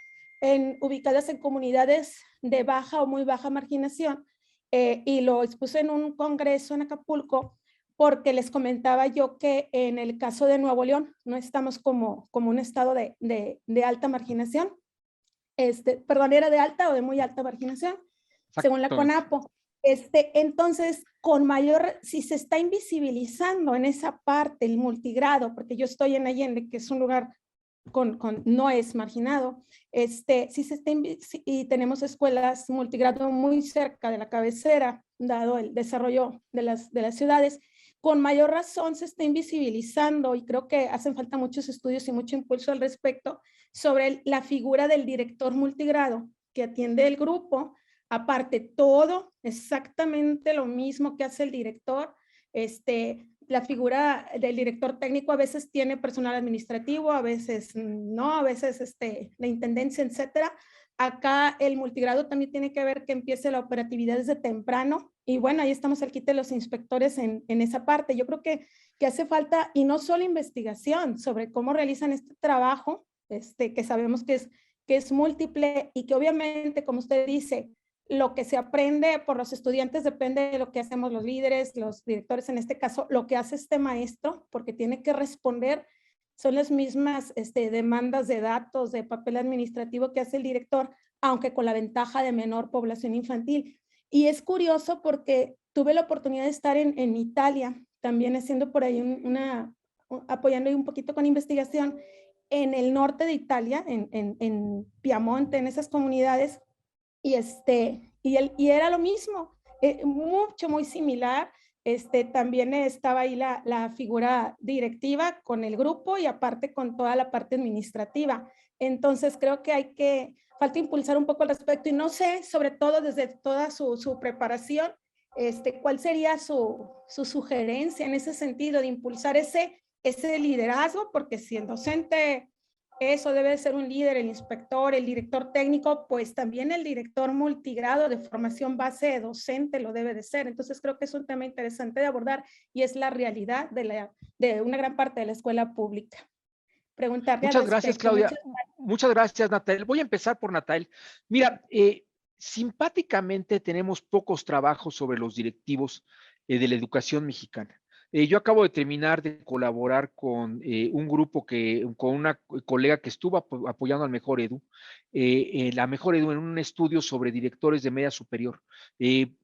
ubicadas en comunidades de baja o muy baja marginación, y lo expuse en un congreso en Acapulco, porque les comentaba yo que en el caso de Nuevo León no estamos como un estado de alta marginación, perdón, era de alta o de muy alta marginación, según la CONAPO. Entonces, si se está invisibilizando en esa parte el multigrado, porque yo estoy en Allende, que es un lugar no es marginado, si se está y tenemos escuelas multigrado muy cerca de la cabecera, dado el desarrollo de las ciudades, con mayor razón se está invisibilizando, y creo que hacen falta muchos estudios y mucho impulso al respecto, sobre la figura del director multigrado que atiende el grupo, aparte todo exactamente lo mismo que hace el director. La figura del director técnico a veces tiene personal administrativo, a veces no, a veces la intendencia, etcétera. Acá el multigrado también tiene que ver que empiece la operatividad desde temprano, y bueno, ahí estamos al quite de los inspectores en esa parte. Yo creo que hace falta, y no solo investigación sobre cómo realizan este trabajo, que sabemos que es múltiple, y que obviamente, como usted dice, lo que se aprende por los estudiantes depende de lo que hacemos los líderes, los directores, en este caso, lo que hace este maestro, porque tiene que responder, son las mismas demandas de datos, de papel administrativo que hace el director, aunque con la ventaja de menor población infantil. Y es curioso porque tuve la oportunidad de estar en Italia, también haciendo por ahí apoyando un poquito con investigación, en el norte de Italia, en Piamonte, en esas comunidades, y era lo mismo, muy similar. También estaba ahí la figura directiva con el grupo y aparte con toda la parte administrativa. Entonces creo que falta impulsar un poco al respecto, y no sé, sobre todo desde toda su preparación, cuál sería su sugerencia en ese sentido de impulsar ese liderazgo, porque si el docente eso debe ser un líder, el inspector, el director técnico, pues también el director multigrado de formación base de docente lo debe de ser. Entonces creo que es un tema interesante de abordar, y es la realidad de una gran parte de la escuela pública. Preguntarle Muchas al gracias, respecto. Claudia. Muchas gracias, Natael. Voy a empezar por Natael. Mira, simpáticamente tenemos pocos trabajos sobre los directivos de la educación mexicana. Yo acabo de terminar de colaborar con un grupo con una colega que estuvo apoyando al Mejor Edu, la Mejor Edu en un estudio sobre directores de media superior.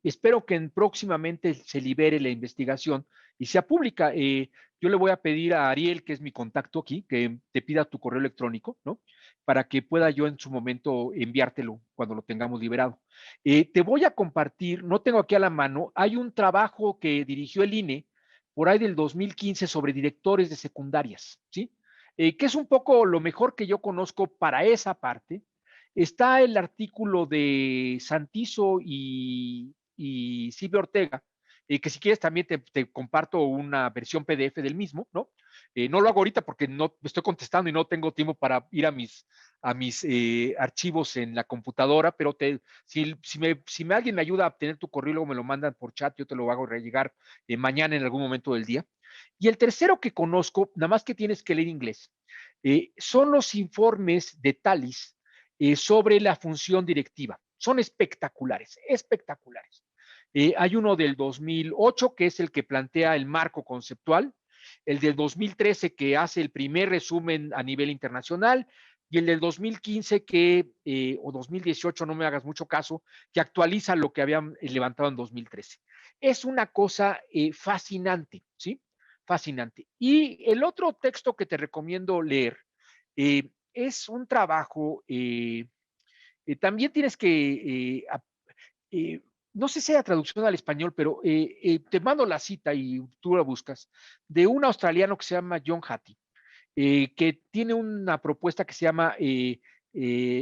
Espero que próximamente se libere la investigación y sea pública. Yo le voy a pedir a Ariel, que es mi contacto aquí, que te pida tu correo electrónico, ¿no? Para que pueda yo en su momento enviártelo cuando lo tengamos liberado. Te voy a compartir, no tengo aquí a la mano, hay un trabajo que dirigió el INE por ahí del 2015 sobre directores de secundarias, ¿sí? Que es un poco lo mejor que yo conozco para esa parte. Está el artículo de Santizo y Silvia Ortega, que si quieres también te comparto una versión PDF del mismo, ¿no? No lo hago ahorita porque no me estoy contestando y no tengo tiempo para ir a mis archivos en la computadora, pero si alguien me ayuda a obtener tu correo, luego me lo mandan por chat, yo te lo hago llegar mañana en algún momento del día. Y el tercero que conozco, nada más que tienes que leer inglés, son los informes de Talis sobre la función directiva. Son espectaculares, espectaculares. Hay uno del 2008 que es el que plantea el marco conceptual, el del 2013 que hace el primer resumen a nivel internacional, y el del 2015 o 2018, no me hagas mucho caso, que actualiza lo que habían levantado en 2013. Es una cosa fascinante, ¿sí? Fascinante. Y el otro texto que te recomiendo leer es un trabajo, también tienes que no sé si hay traducción al español, pero te mando la cita y tú la buscas, de un australiano que se llama John Hattie, que tiene una propuesta que se llama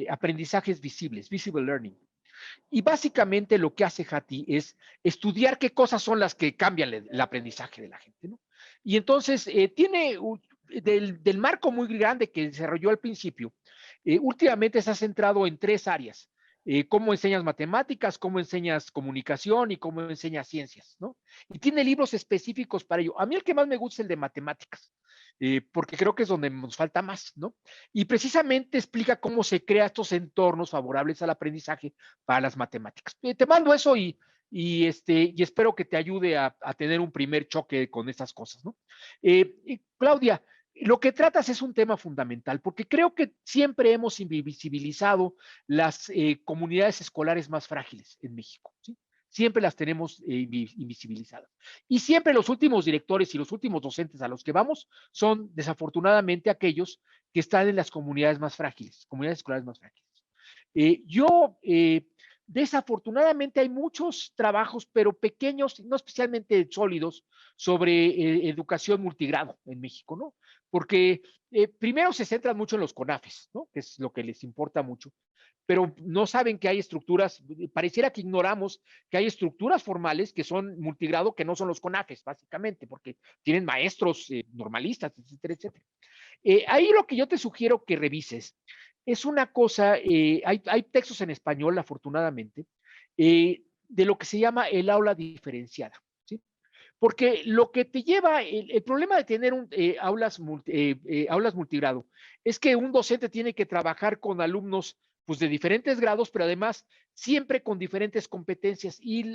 aprendizajes visibles, visible learning. Y básicamente lo que hace Hattie es estudiar qué cosas son las que cambian el aprendizaje de la gente, ¿no? Y entonces tiene del marco muy grande que desarrolló al principio, últimamente se ha centrado en 3 áreas. Cómo enseñas matemáticas, cómo enseñas comunicación y cómo enseñas ciencias, ¿no? Y tiene libros específicos para ello. A mí el que más me gusta es el de matemáticas, porque creo que es donde nos falta más, ¿no? Y precisamente explica cómo se crean estos entornos favorables al aprendizaje para las matemáticas. Te mando eso y espero que te ayude a tener un primer choque con estas cosas, ¿no? Claudia, lo que tratas es un tema fundamental, porque creo que siempre hemos invisibilizado las comunidades escolares más frágiles en México, ¿sí? Siempre las tenemos invisibilizadas. Y siempre los últimos directores y los últimos docentes a los que vamos son desafortunadamente aquellos que están en las comunidades más frágiles, comunidades escolares más frágiles. Yo Desafortunadamente hay muchos trabajos, pero pequeños, no especialmente sólidos, sobre educación multigrado en México, ¿no? Porque primero se centran mucho en los CONAFES, ¿no? Que es lo que les importa mucho, pero no saben que hay estructuras, pareciera que ignoramos que hay estructuras formales que son multigrado, que no son los CONAFES, básicamente, porque tienen maestros normalistas, etcétera, etcétera. Ahí lo que yo te sugiero que revises es una cosa, hay textos en español, afortunadamente, de lo que se llama el aula diferenciada, ¿sí? Porque lo que te lleva, el problema de tener aulas multigrado es que un docente tiene que trabajar con alumnos pues, de diferentes grados, pero además siempre con diferentes competencias. Y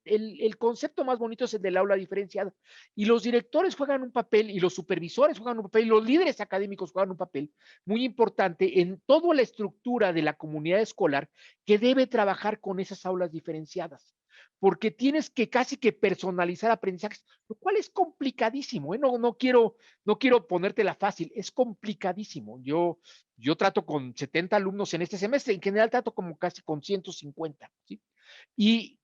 el concepto más bonito es el del aula diferenciada. Y los directores juegan un papel, y los supervisores juegan un papel, y los líderes académicos juegan un papel muy importante en toda la estructura de la comunidad escolar que debe trabajar con esas aulas diferenciadas, porque tienes que casi que personalizar aprendizajes, lo cual es complicadísimo, ¿eh? No quiero ponértela fácil, es complicadísimo. Yo trato con 70 alumnos en este semestre, en general trato como casi con 150, ¿sí? Y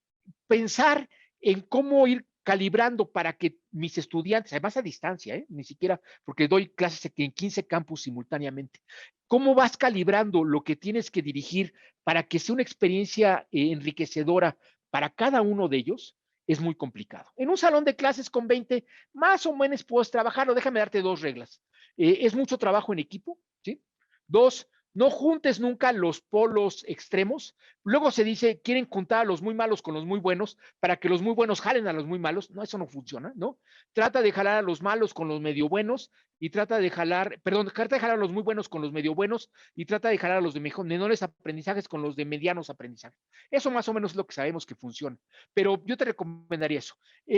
pensar en cómo ir calibrando para que mis estudiantes, además a distancia, ni siquiera, porque doy clases en 15 campus simultáneamente, cómo vas calibrando lo que tienes que dirigir para que sea una experiencia enriquecedora para cada uno de ellos, es muy complicado. En un salón de clases con 20, más o menos puedes trabajarlo. Déjame darte dos reglas. Es mucho trabajo en equipo, ¿sí? Dos, no juntes nunca los polos extremos. Luego se dice, quieren juntar a los muy malos con los muy buenos para que los muy buenos jalen a los muy malos. No, eso no funciona, ¿no? Trata de jalar a los malos con los medio buenos y trata de jalar a los muy buenos con los medio buenos y trata de jalar a los de menores aprendizajes con los de medianos aprendizajes. Eso más o menos es lo que sabemos que funciona. Pero yo te recomendaría eso.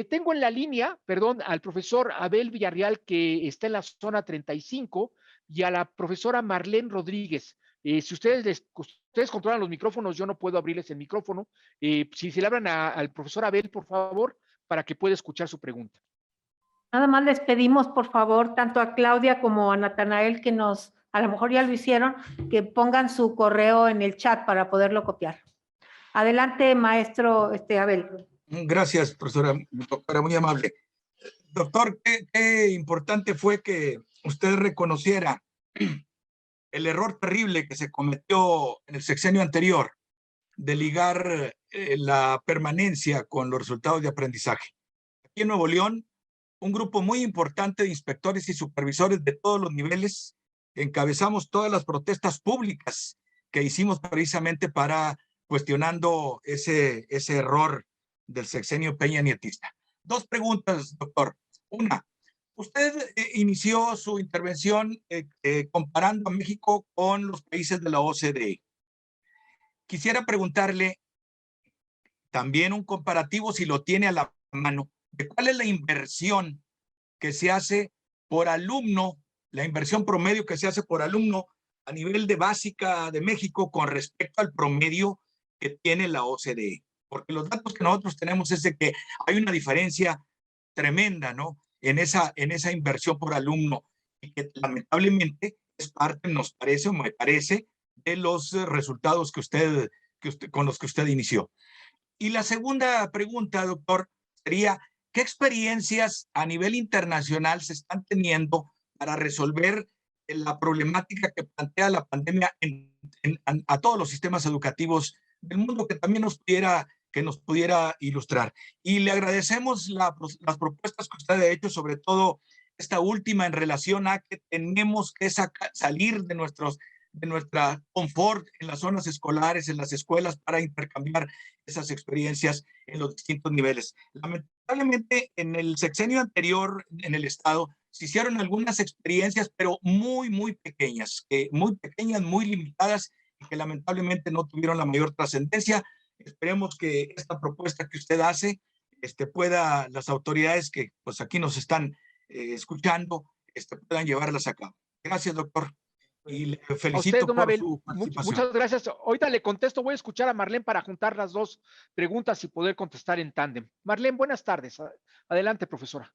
Tengo en la línea, al profesor Abel Villarreal, que está en la zona 35, y a la profesora Marlene Rodríguez. Si ustedes controlan los micrófonos, yo no puedo abrirles el micrófono. Si se le hablan al profesor Abel, por favor, para que pueda escuchar su pregunta. Nada más les pedimos, por favor, tanto a Claudia como a Natanael, que a lo mejor ya lo hicieron, que pongan su correo en el chat para poderlo copiar. Adelante, maestro Abel. Gracias, profesora, doctora, muy amable. Doctor, qué importante fue que usted reconociera el error terrible que se cometió en el sexenio anterior de ligar la permanencia con los resultados de aprendizaje. Aquí en Nuevo León, un grupo muy importante de inspectores y supervisores de todos los niveles encabezamos todas las protestas públicas que hicimos precisamente para cuestionando ese error del sexenio peña nietista. Dos preguntas, doctor. Una, usted inició su intervención comparando a México con los países de la OCDE. Quisiera preguntarle también un comparativo, si lo tiene a la mano, de cuál es la inversión que se hace por alumno, la inversión promedio que se hace por alumno a nivel de básica de México con respecto al promedio que tiene la OCDE. Porque los datos que nosotros tenemos es de que hay una diferencia tremenda, ¿no? En esa inversión por alumno, y que lamentablemente es parte, nos parece o me parece, de los resultados con los que usted inició. Y la segunda pregunta, doctor, sería, ¿qué experiencias a nivel internacional se están teniendo para resolver la problemática que plantea la pandemia a todos los sistemas educativos del mundo, que también nos pudiera ilustrar? Y le agradecemos las propuestas que usted ha hecho, sobre todo esta última en relación a que tenemos que salir de nuestra confort en las zonas escolares, en las escuelas, para intercambiar esas experiencias en los distintos niveles. Lamentablemente, en el sexenio anterior en el Estado se hicieron algunas experiencias, pero muy, muy pequeñas, muy limitadas, y que lamentablemente no tuvieron la mayor trascendencia. Esperemos que esta propuesta que usted hace las autoridades que pues aquí nos están escuchando, puedan llevarlas a cabo. Gracias, doctor. Y le felicito por su participación. Muchas gracias. Ahorita le contesto, voy a escuchar a Marlene para juntar las dos preguntas y poder contestar en tándem. Marlene, buenas tardes. Adelante, profesora.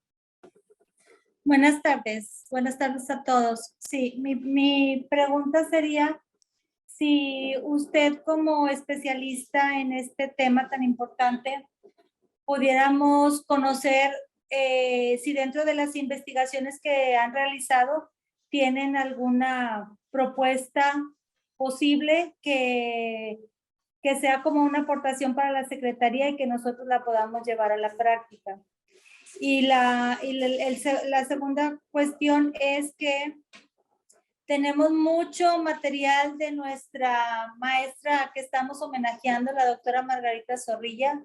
Buenas tardes a todos. Sí, mi pregunta sería si usted como especialista en este tema tan importante, pudiéramos conocer si dentro de las investigaciones que han realizado tienen alguna propuesta posible que sea como una aportación para la Secretaría y que nosotros la podamos llevar a la práctica. Y la segunda cuestión es que tenemos mucho material de nuestra maestra que estamos homenajeando, la doctora Margarita Zorrilla,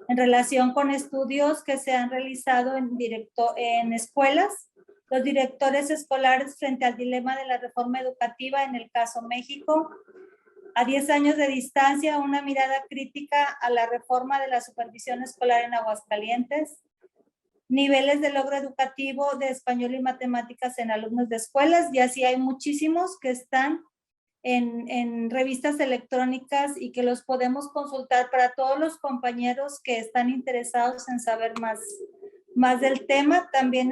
en relación con estudios que se han realizado en escuelas, los directores escolares frente al dilema de la reforma educativa en el caso México, a 10 años de distancia, una mirada crítica a la reforma de la supervisión escolar en Aguascalientes, niveles de logro educativo de español y matemáticas en alumnos de escuelas, y así hay muchísimos que están en revistas electrónicas y que los podemos consultar para todos los compañeros que están interesados en saber más del tema. También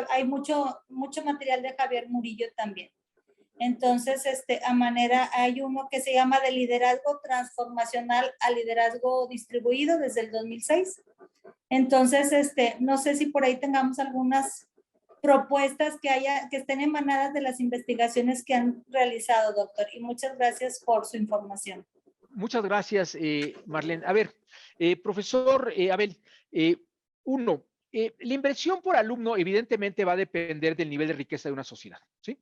hay mucho material de Javier Murillo también. Entonces, hay uno que se llama de liderazgo transformacional a liderazgo distribuido desde el 2006. Entonces, no sé si por ahí tengamos algunas propuestas que estén emanadas de las investigaciones que han realizado, doctor. Y muchas gracias por su información. Muchas gracias, Marlene. A ver, profesor Abel, la inversión por alumno evidentemente va a depender del nivel de riqueza de una sociedad, ¿sí?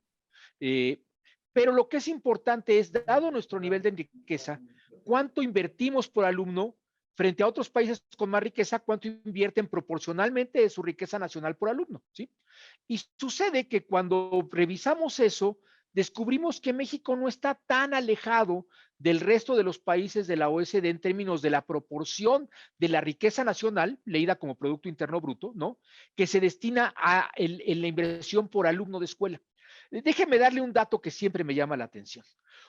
Pero lo que es importante es, dado nuestro nivel de riqueza, cuánto invertimos por alumno frente a otros países con más riqueza, cuánto invierten proporcionalmente de su riqueza nacional por alumno, ¿sí? Y sucede que cuando revisamos eso, descubrimos que México no está tan alejado del resto de los países de la OECD en términos de la proporción de la riqueza nacional, leída como Producto Interno Bruto, ¿no?, que se destina en la inversión por alumno de escuela. Déjeme darle un dato que siempre me llama la atención.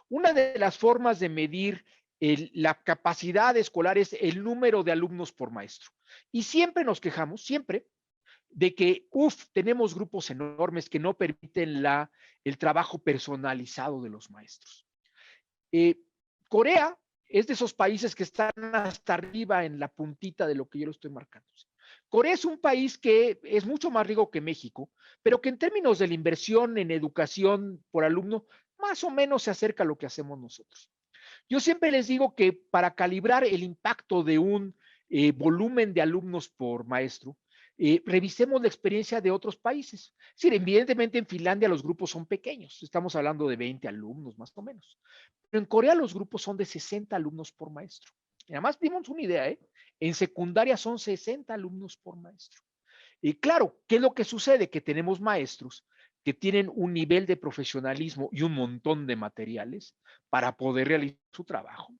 Una de las formas de medir la capacidad escolar es el número de alumnos por maestro. Y siempre nos quejamos, siempre, de que, tenemos grupos enormes que no permiten el trabajo personalizado de los maestros. Corea es de esos países que están hasta arriba en la puntita de lo que yo lo estoy marcando. Corea es un país que es mucho más rico que México, pero que en términos de la inversión en educación por alumno, más o menos se acerca a lo que hacemos nosotros. Yo siempre les digo que para calibrar el impacto de un volumen de alumnos por maestro, revisemos la experiencia de otros países. Es decir, evidentemente en Finlandia los grupos son pequeños, estamos hablando de 20 alumnos más o menos, pero en Corea los grupos son de 60 alumnos por maestro. Y además dimos una idea, en secundaria son 60 alumnos por maestro. Y claro, ¿qué es lo que sucede? Que tenemos maestros que tienen un nivel de profesionalismo y un montón de materiales para poder realizar su trabajo.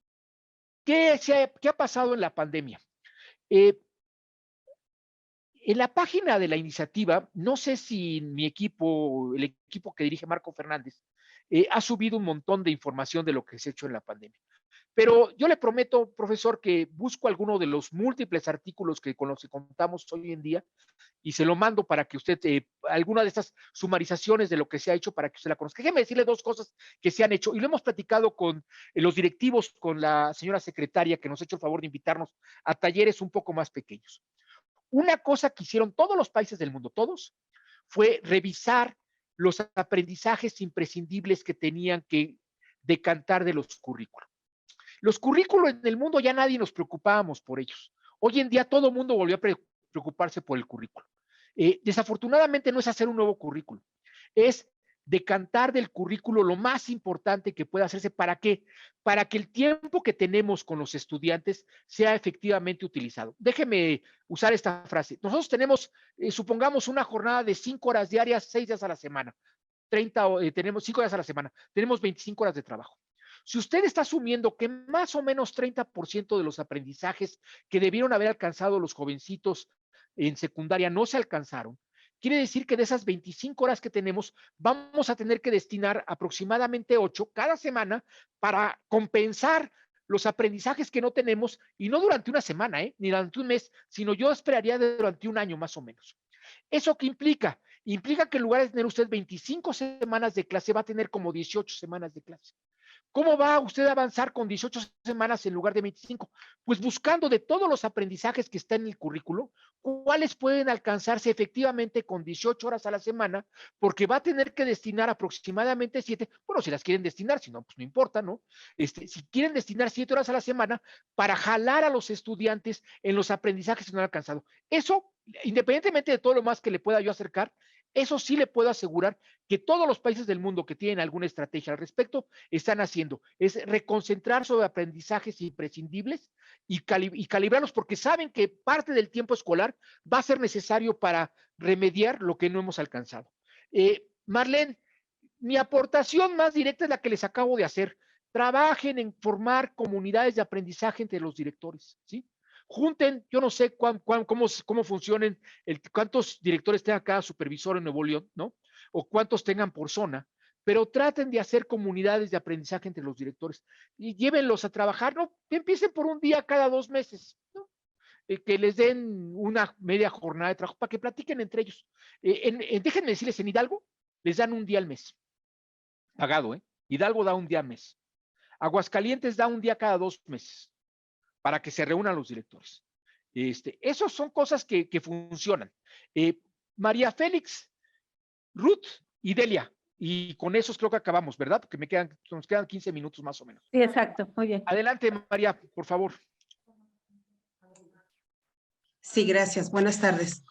¿Qué ha pasado en la pandemia? En la página de la iniciativa, no sé si mi equipo, el equipo que dirige Marco Fernández, ha subido un montón de información de lo que se ha hecho en la pandemia. Pero yo le prometo, profesor, que busco alguno de los múltiples artículos con los que contamos hoy en día y se lo mando para que usted, alguna de estas sumarizaciones de lo que se ha hecho para que usted la conozca. Déjeme decirle dos cosas que se han hecho y lo hemos platicado con los directivos, con la señora secretaria que nos ha hecho el favor de invitarnos a talleres un poco más pequeños. Una cosa que hicieron todos los países del mundo, todos, fue revisar los aprendizajes imprescindibles que tenían que decantar de los currículos. Los currículos en el mundo ya nadie nos preocupábamos por ellos. Hoy en día todo el mundo volvió a preocuparse por el currículo. Desafortunadamente no es hacer un nuevo currículo, es decantar del currículo lo más importante que pueda hacerse. ¿Para qué? Para que el tiempo que tenemos con los estudiantes sea efectivamente utilizado. Déjeme usar esta frase. Nosotros tenemos, supongamos, una jornada de 5 horas diarias, 6 días a la semana. Tenemos 5 días a la semana. Tenemos 25 horas de trabajo. Si usted está asumiendo que más o menos 30% de los aprendizajes que debieron haber alcanzado los jovencitos en secundaria no se alcanzaron, quiere decir que de esas 25 horas que tenemos, vamos a tener que destinar aproximadamente 8 cada semana para compensar los aprendizajes que no tenemos, y no durante una semana, ni durante un mes, sino yo esperaría durante un año más o menos. ¿Eso qué implica? Implica que en lugar de tener usted 25 semanas de clase, va a tener como 18 semanas de clase. ¿Cómo va usted a avanzar con 18 semanas en lugar de 25? Pues buscando de todos los aprendizajes que están en el currículo, cuáles pueden alcanzarse efectivamente con 18 horas a la semana, porque va a tener que destinar aproximadamente 7, bueno, si las quieren destinar, si no, pues no importa, ¿no? Si quieren destinar 7 horas a la semana para jalar a los estudiantes en los aprendizajes que no han alcanzado. Eso, independientemente de todo lo más que le pueda yo acercar, eso sí le puedo asegurar que todos los países del mundo que tienen alguna estrategia al respecto están haciendo, es reconcentrar sobre aprendizajes imprescindibles y calibrarlos porque saben que parte del tiempo escolar va a ser necesario para remediar lo que no hemos alcanzado. Marlene, mi aportación más directa es la que les acabo de hacer. Trabajen en formar comunidades de aprendizaje entre los directores, ¿sí? Junten, yo no sé cómo funcionen, cuántos directores tenga cada supervisor en Nuevo León, ¿no? O cuántos tengan por zona, pero traten de hacer comunidades de aprendizaje entre los directores y llévenlos a trabajar, ¿no? Empiecen por un día cada 2 meses, ¿no? Que les den una media jornada de trabajo para que platiquen entre ellos. Déjenme decirles, en Hidalgo les dan un día al mes, pagado, ¿eh? Hidalgo da un día al mes. Aguascalientes da un día cada 2 meses para que se reúnan los directores. Esas son cosas que funcionan. María Félix, Ruth y Delia, y con esos creo que acabamos, ¿verdad? Porque nos quedan 15 minutos más o menos. Sí, exacto, muy bien. Adelante, María, por favor. Sí, gracias. Buenas tardes.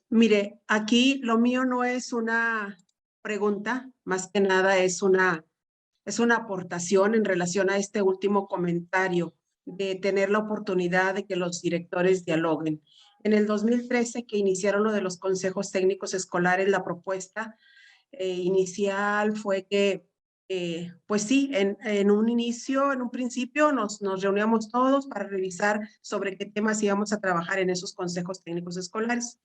Mire, aquí lo mío no es una pregunta, más que nada es una aportación en relación a este último comentario de tener la oportunidad de que los directores dialoguen. En el 2013, que iniciaron lo de los consejos técnicos escolares, la propuesta inicial fue que, pues sí, en un principio nos reuníamos todos para revisar sobre qué temas íbamos a trabajar en esos consejos técnicos escolares.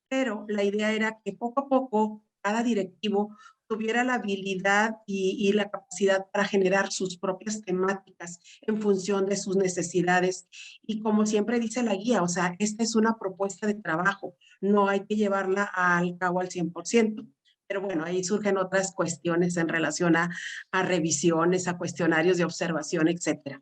Pero la idea era que poco a poco cada directivo tuviera la habilidad y la capacidad para generar sus propias temáticas en función de sus necesidades. Y como siempre dice la guía, o sea, esta es una propuesta de trabajo, no hay que llevarla al cabo al 100%. Pero bueno, ahí surgen otras cuestiones en relación a revisiones, a cuestionarios de observación, etcétera.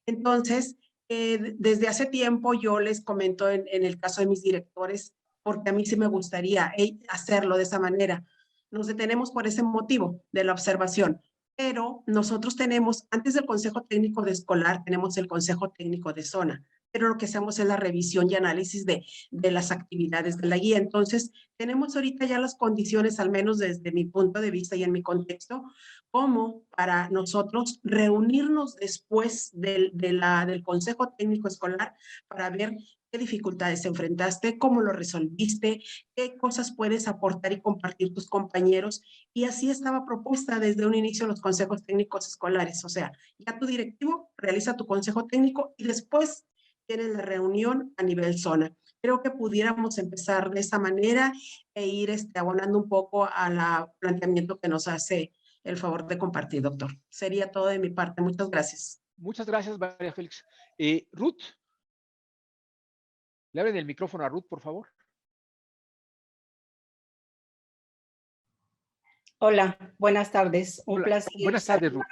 Entonces, desde hace tiempo yo les comento en el caso de mis directores, porque a mí sí me gustaría hacerlo de esa manera. Nos detenemos por ese motivo de la observación, pero nosotros tenemos, antes del Consejo Técnico de Escolar, tenemos el Consejo Técnico de Zona, pero lo que hacemos es la revisión y análisis de las actividades de la guía. Entonces, tenemos ahorita ya las condiciones, al menos desde mi punto de vista y en mi contexto, como para nosotros reunirnos después del Consejo Técnico Escolar para ver qué dificultades enfrentaste, cómo lo resolviste, qué cosas puedes aportar y compartir tus compañeros. Y así estaba propuesta desde un inicio los consejos técnicos escolares. O sea, ya tu directivo realiza tu consejo técnico y después tienes la reunión a nivel zona. Creo que pudiéramos empezar de esa manera e ir abonando un poco al planteamiento que nos hace el favor de compartir, doctor. Sería todo de mi parte. Muchas gracias. Muchas gracias, María Félix. Ruth. Le abren el micrófono a Ruth, por favor. Hola, buenas tardes. Un Hola, placer. Buenas tardes, Ruth.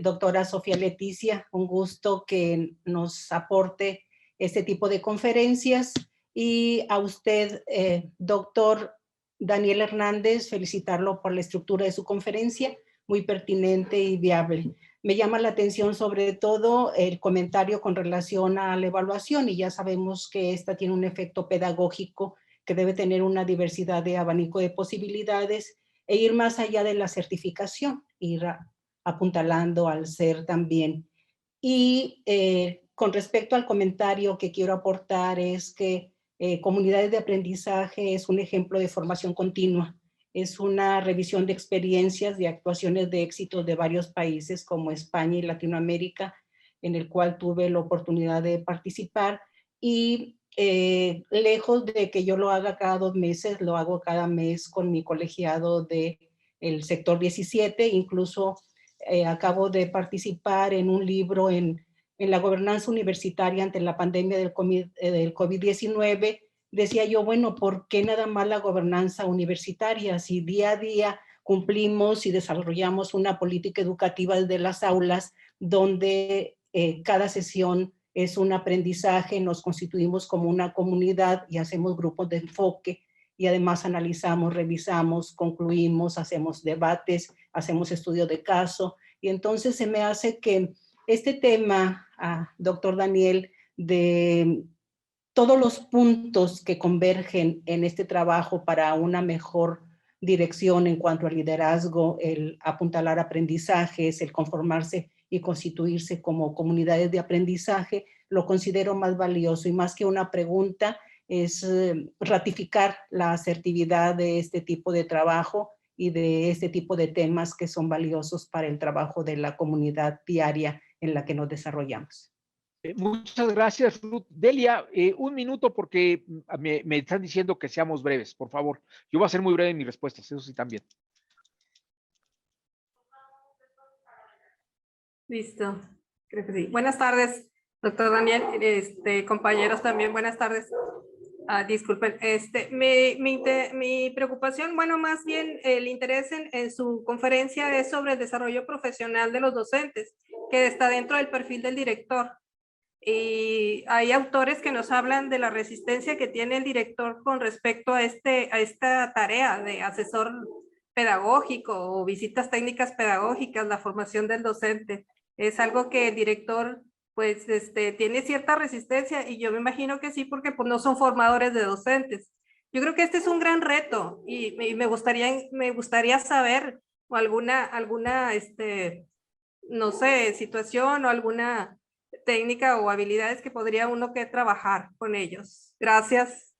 Doctora Sofía Leticia, un gusto que nos aporte este tipo de conferencias. Y a usted, doctor Daniel Hernández, felicitarlo por la estructura de su conferencia, muy pertinente y viable. Me llama la atención sobre todo el comentario con relación a la evaluación, y ya sabemos que esta tiene un efecto pedagógico que debe tener una diversidad de abanico de posibilidades e ir más allá de la certificación, ir apuntalando al ser también. Y con respecto al comentario que quiero aportar es que comunidades de aprendizaje es un ejemplo de formación continua. Es una revisión de experiencias, de actuaciones de éxito de varios países como España y Latinoamérica, en el cual tuve la oportunidad de participar. Y lejos de que yo lo haga cada 2 meses, lo hago cada mes con mi colegiado del sector 17. Incluso acabo de participar en un libro en la gobernanza universitaria ante la pandemia del COVID-19. Decía yo, bueno, ¿por qué nada más la gobernanza universitaria? Si día a día, cumplimos y desarrollamos una política educativa desde las aulas donde cada sesión es un aprendizaje, nos constituimos como una comunidad y hacemos grupos de enfoque y además analizamos, revisamos, concluimos, hacemos debates, hacemos estudios de caso. Y entonces se me hace que este tema, doctor Daniel, de todos los puntos que convergen en este trabajo para una mejor dirección en cuanto al liderazgo, el apuntalar aprendizajes, el conformarse y constituirse como comunidades de aprendizaje, lo considero más valioso y más que una pregunta, es ratificar la asertividad de este tipo de trabajo y de este tipo de temas que son valiosos para el trabajo de la comunidad diaria en la que nos desarrollamos. Muchas gracias, Ruth. Delia, un minuto porque me están diciendo que seamos breves, por favor. Yo voy a ser muy breve en mis respuestas, eso sí también. Listo, creo que sí. Buenas tardes, doctor Daniel, compañeros también, buenas tardes. Disculpen, mi preocupación, bueno, más bien el interés en su conferencia es sobre el desarrollo profesional de los docentes, que está dentro del perfil del director. Y hay autores que nos hablan de la resistencia que tiene el director con respecto a esta tarea de asesor pedagógico o visitas técnicas pedagógicas, la formación del docente. Es algo que el director pues tiene cierta resistencia y yo me imagino que sí, porque pues, no son formadores de docentes. Yo creo que este es un gran reto y me gustaría saber o alguna no sé, situación o alguna técnica o habilidades que podría uno que trabajar con ellos. Gracias.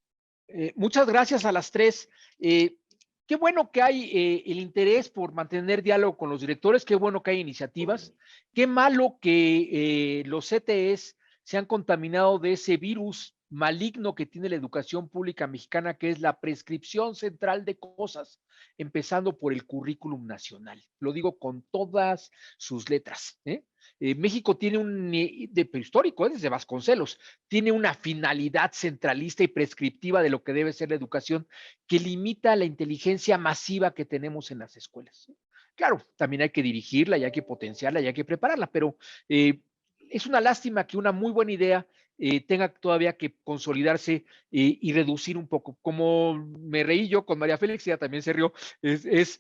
Muchas gracias a las tres. Qué bueno que hay el interés por mantener diálogo con los directores, qué bueno que hay iniciativas, qué malo que los CTEs se han contaminado de ese virus maligno que tiene la educación pública mexicana, que es la prescripción central de cosas, empezando por el currículum nacional. Lo digo con todas sus letras. México tiene histórico, desde Vasconcelos, tiene una finalidad centralista y prescriptiva de lo que debe ser la educación que limita la inteligencia masiva que tenemos en las escuelas. Claro, también hay que dirigirla y hay que potenciarla y hay que prepararla, pero es una lástima que una muy buena idea tenga todavía que consolidarse y reducir un poco. Como me reí yo con María Félix, ella también se rió, es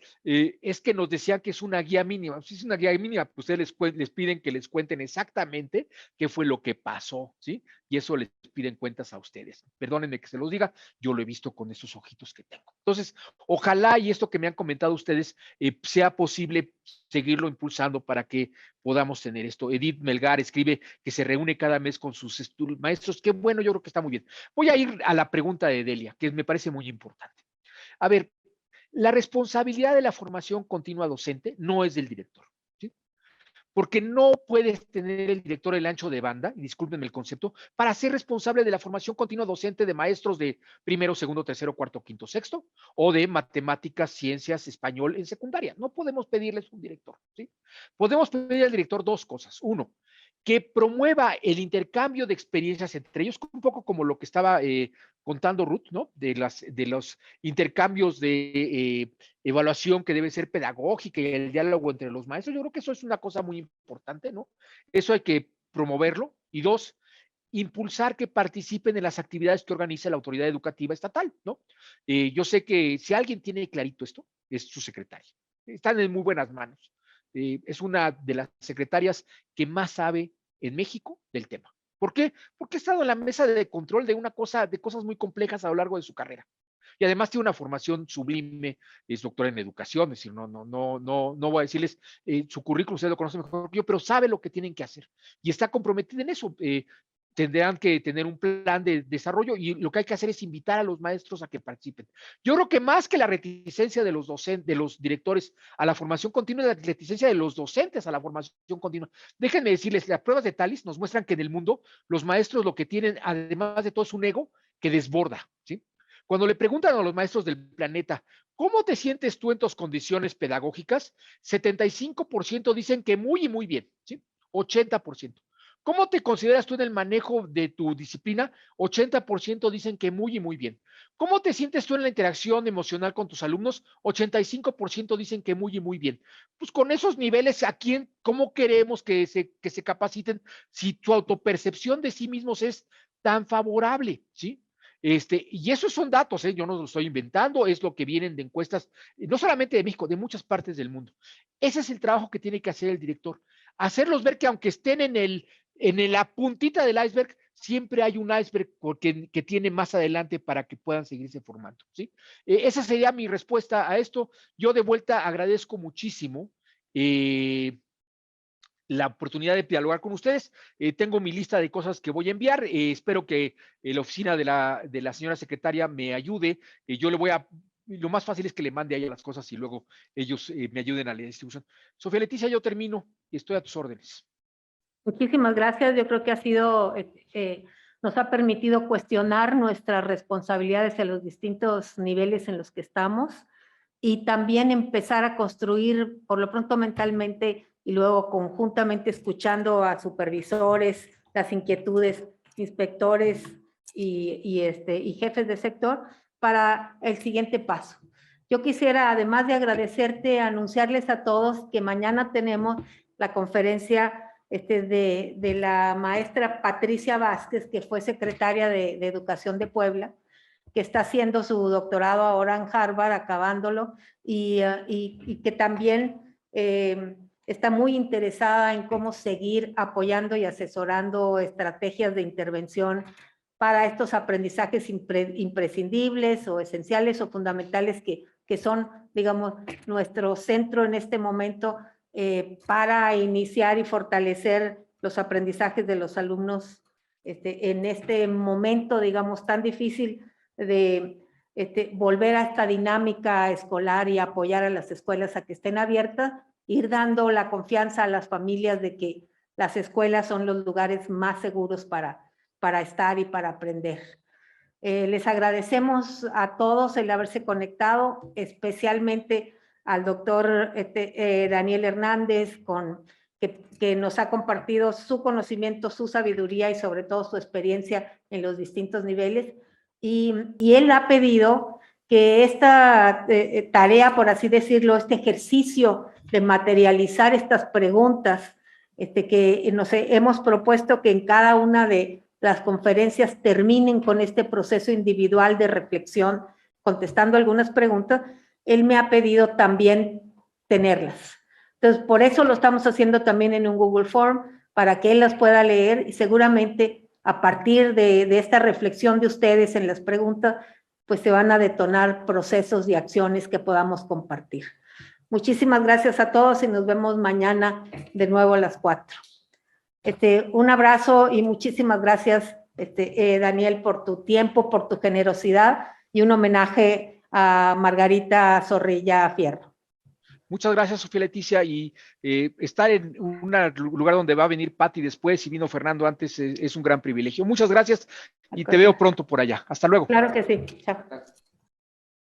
que nos decían que es una guía mínima. Si es una guía mínima, pues ustedes les piden que les cuenten exactamente qué fue lo que pasó, ¿sí? Y eso les piden cuentas a ustedes. Perdónenme que se los diga, yo lo he visto con estos ojitos que tengo. Entonces, ojalá y esto que me han comentado ustedes sea posible seguirlo impulsando para que podamos tener esto. Edith Melgar escribe que se reúne cada mes con sus maestros. Qué bueno, yo creo que está muy bien. Voy a ir a la pregunta de Delia, que me parece muy importante. A ver, la responsabilidad de la formación continua docente no es del director, ¿sí? Porque no puedes tener el director el ancho de banda, y discúlpenme el concepto, para ser responsable de la formación continua docente de maestros de primero, segundo, tercero, cuarto, quinto, sexto, o de matemáticas, ciencias, español en secundaria. No podemos pedirles un director, ¿sí? Podemos pedir al director dos cosas. Uno, que promueva el intercambio de experiencias entre ellos, un poco como lo que estaba contando Ruth, ¿no? De los intercambios de evaluación que debe ser pedagógica y el diálogo entre los maestros. Yo creo que eso es una cosa muy importante, ¿no? Eso hay que promoverlo. Y dos, impulsar que participen en las actividades que organiza la autoridad educativa estatal, ¿no? Yo sé que si alguien tiene clarito esto, es su secretaria. Están en muy buenas manos. Es una de las secretarias que más sabe en México del tema. ¿Por qué? Porque ha estado en la mesa de control de cosas muy complejas a lo largo de su carrera. Y además tiene una formación sublime, es doctora en educación, es decir, no voy a decirles su currículum, ustedes lo conocen mejor que yo, pero sabe lo que tienen que hacer y está comprometida en eso. Tendrán que tener un plan de desarrollo y lo que hay que hacer es invitar a los maestros a que participen. Yo creo que más que la reticencia de los docentes, de los directores a la formación continua, es la reticencia de los docentes a la formación continua. Déjenme decirles, las pruebas de TALIS nos muestran que en el mundo los maestros lo que tienen, además de todo, es un ego que desborda, ¿sí? Cuando le preguntan a los maestros del planeta, ¿cómo te sientes tú en tus condiciones pedagógicas? 75% dicen que muy y muy bien, ¿sí? 80%. ¿Cómo te consideras tú en el manejo de tu disciplina? 80% dicen que muy y muy bien. ¿Cómo te sientes tú en la interacción emocional con tus alumnos? 85% dicen que muy y muy bien. Pues con esos niveles, ¿cómo queremos que se capaciten si tu autopercepción de sí mismos es tan favorable? ¿Sí? Y esos son datos, yo no los estoy inventando, es lo que vienen de encuestas, no solamente de México, de muchas partes del mundo. Ese es el trabajo que tiene que hacer el director, hacerlos ver que aunque estén en la puntita del iceberg, siempre hay un iceberg que tiene más adelante para que puedan seguirse formando, ¿sí? Esa sería mi respuesta a esto. Yo de vuelta agradezco muchísimo la oportunidad de dialogar con ustedes. Tengo mi lista de cosas que voy a enviar. Espero que la oficina de la señora secretaria me ayude. Yo le voy a... Lo más fácil es que le mande a ella las cosas y luego ellos me ayuden a la distribución. Sofía Leticia, yo termino y estoy a tus órdenes. Muchísimas gracias. Yo creo que ha sido, nos ha permitido cuestionar nuestras responsabilidades en los distintos niveles en los que estamos y también empezar a construir, por lo pronto mentalmente y luego conjuntamente escuchando a supervisores, las inquietudes, inspectores y jefes de sector para el siguiente paso. Yo quisiera, además de agradecerte, anunciarles a todos que mañana tenemos la conferencia de la maestra Patricia Vázquez, que fue secretaria de Educación de Puebla, que está haciendo su doctorado ahora en Harvard, acabándolo, y que también está muy interesada en cómo seguir apoyando y asesorando estrategias de intervención para estos aprendizajes imprescindibles o esenciales o fundamentales que son, digamos, nuestro centro en este momento para iniciar y fortalecer los aprendizajes de los alumnos en este momento, digamos, tan difícil de volver a esta dinámica escolar y apoyar a las escuelas a que estén abiertas, ir dando la confianza a las familias de que las escuelas son los lugares más seguros para estar y para aprender. Les agradecemos a todos el haberse conectado, especialmente al doctor Daniel Hernández, que nos ha compartido su conocimiento, su sabiduría y sobre todo su experiencia en los distintos niveles. Y él ha pedido que esta tarea, por así decirlo, este ejercicio de materializar estas preguntas que nos hemos propuesto que en cada una de las conferencias terminen con este proceso individual de reflexión, contestando algunas preguntas, él me ha pedido también tenerlas. Entonces, por eso lo estamos haciendo también en un Google Form, para que él las pueda leer y seguramente a partir de esta reflexión de ustedes en las preguntas, pues se van a detonar procesos y acciones que podamos compartir. Muchísimas gracias a todos y nos vemos mañana de nuevo a las 4. Un abrazo y muchísimas gracias, Daniel, por tu tiempo, por tu generosidad y un homenaje a Margarita Zorrilla Fierro. Muchas gracias, Sofía Leticia, y estar en un lugar donde va a venir Patti después y vino Fernando antes es un gran privilegio. Muchas gracias y te veo pronto por allá. Hasta luego. Claro que sí. Chao.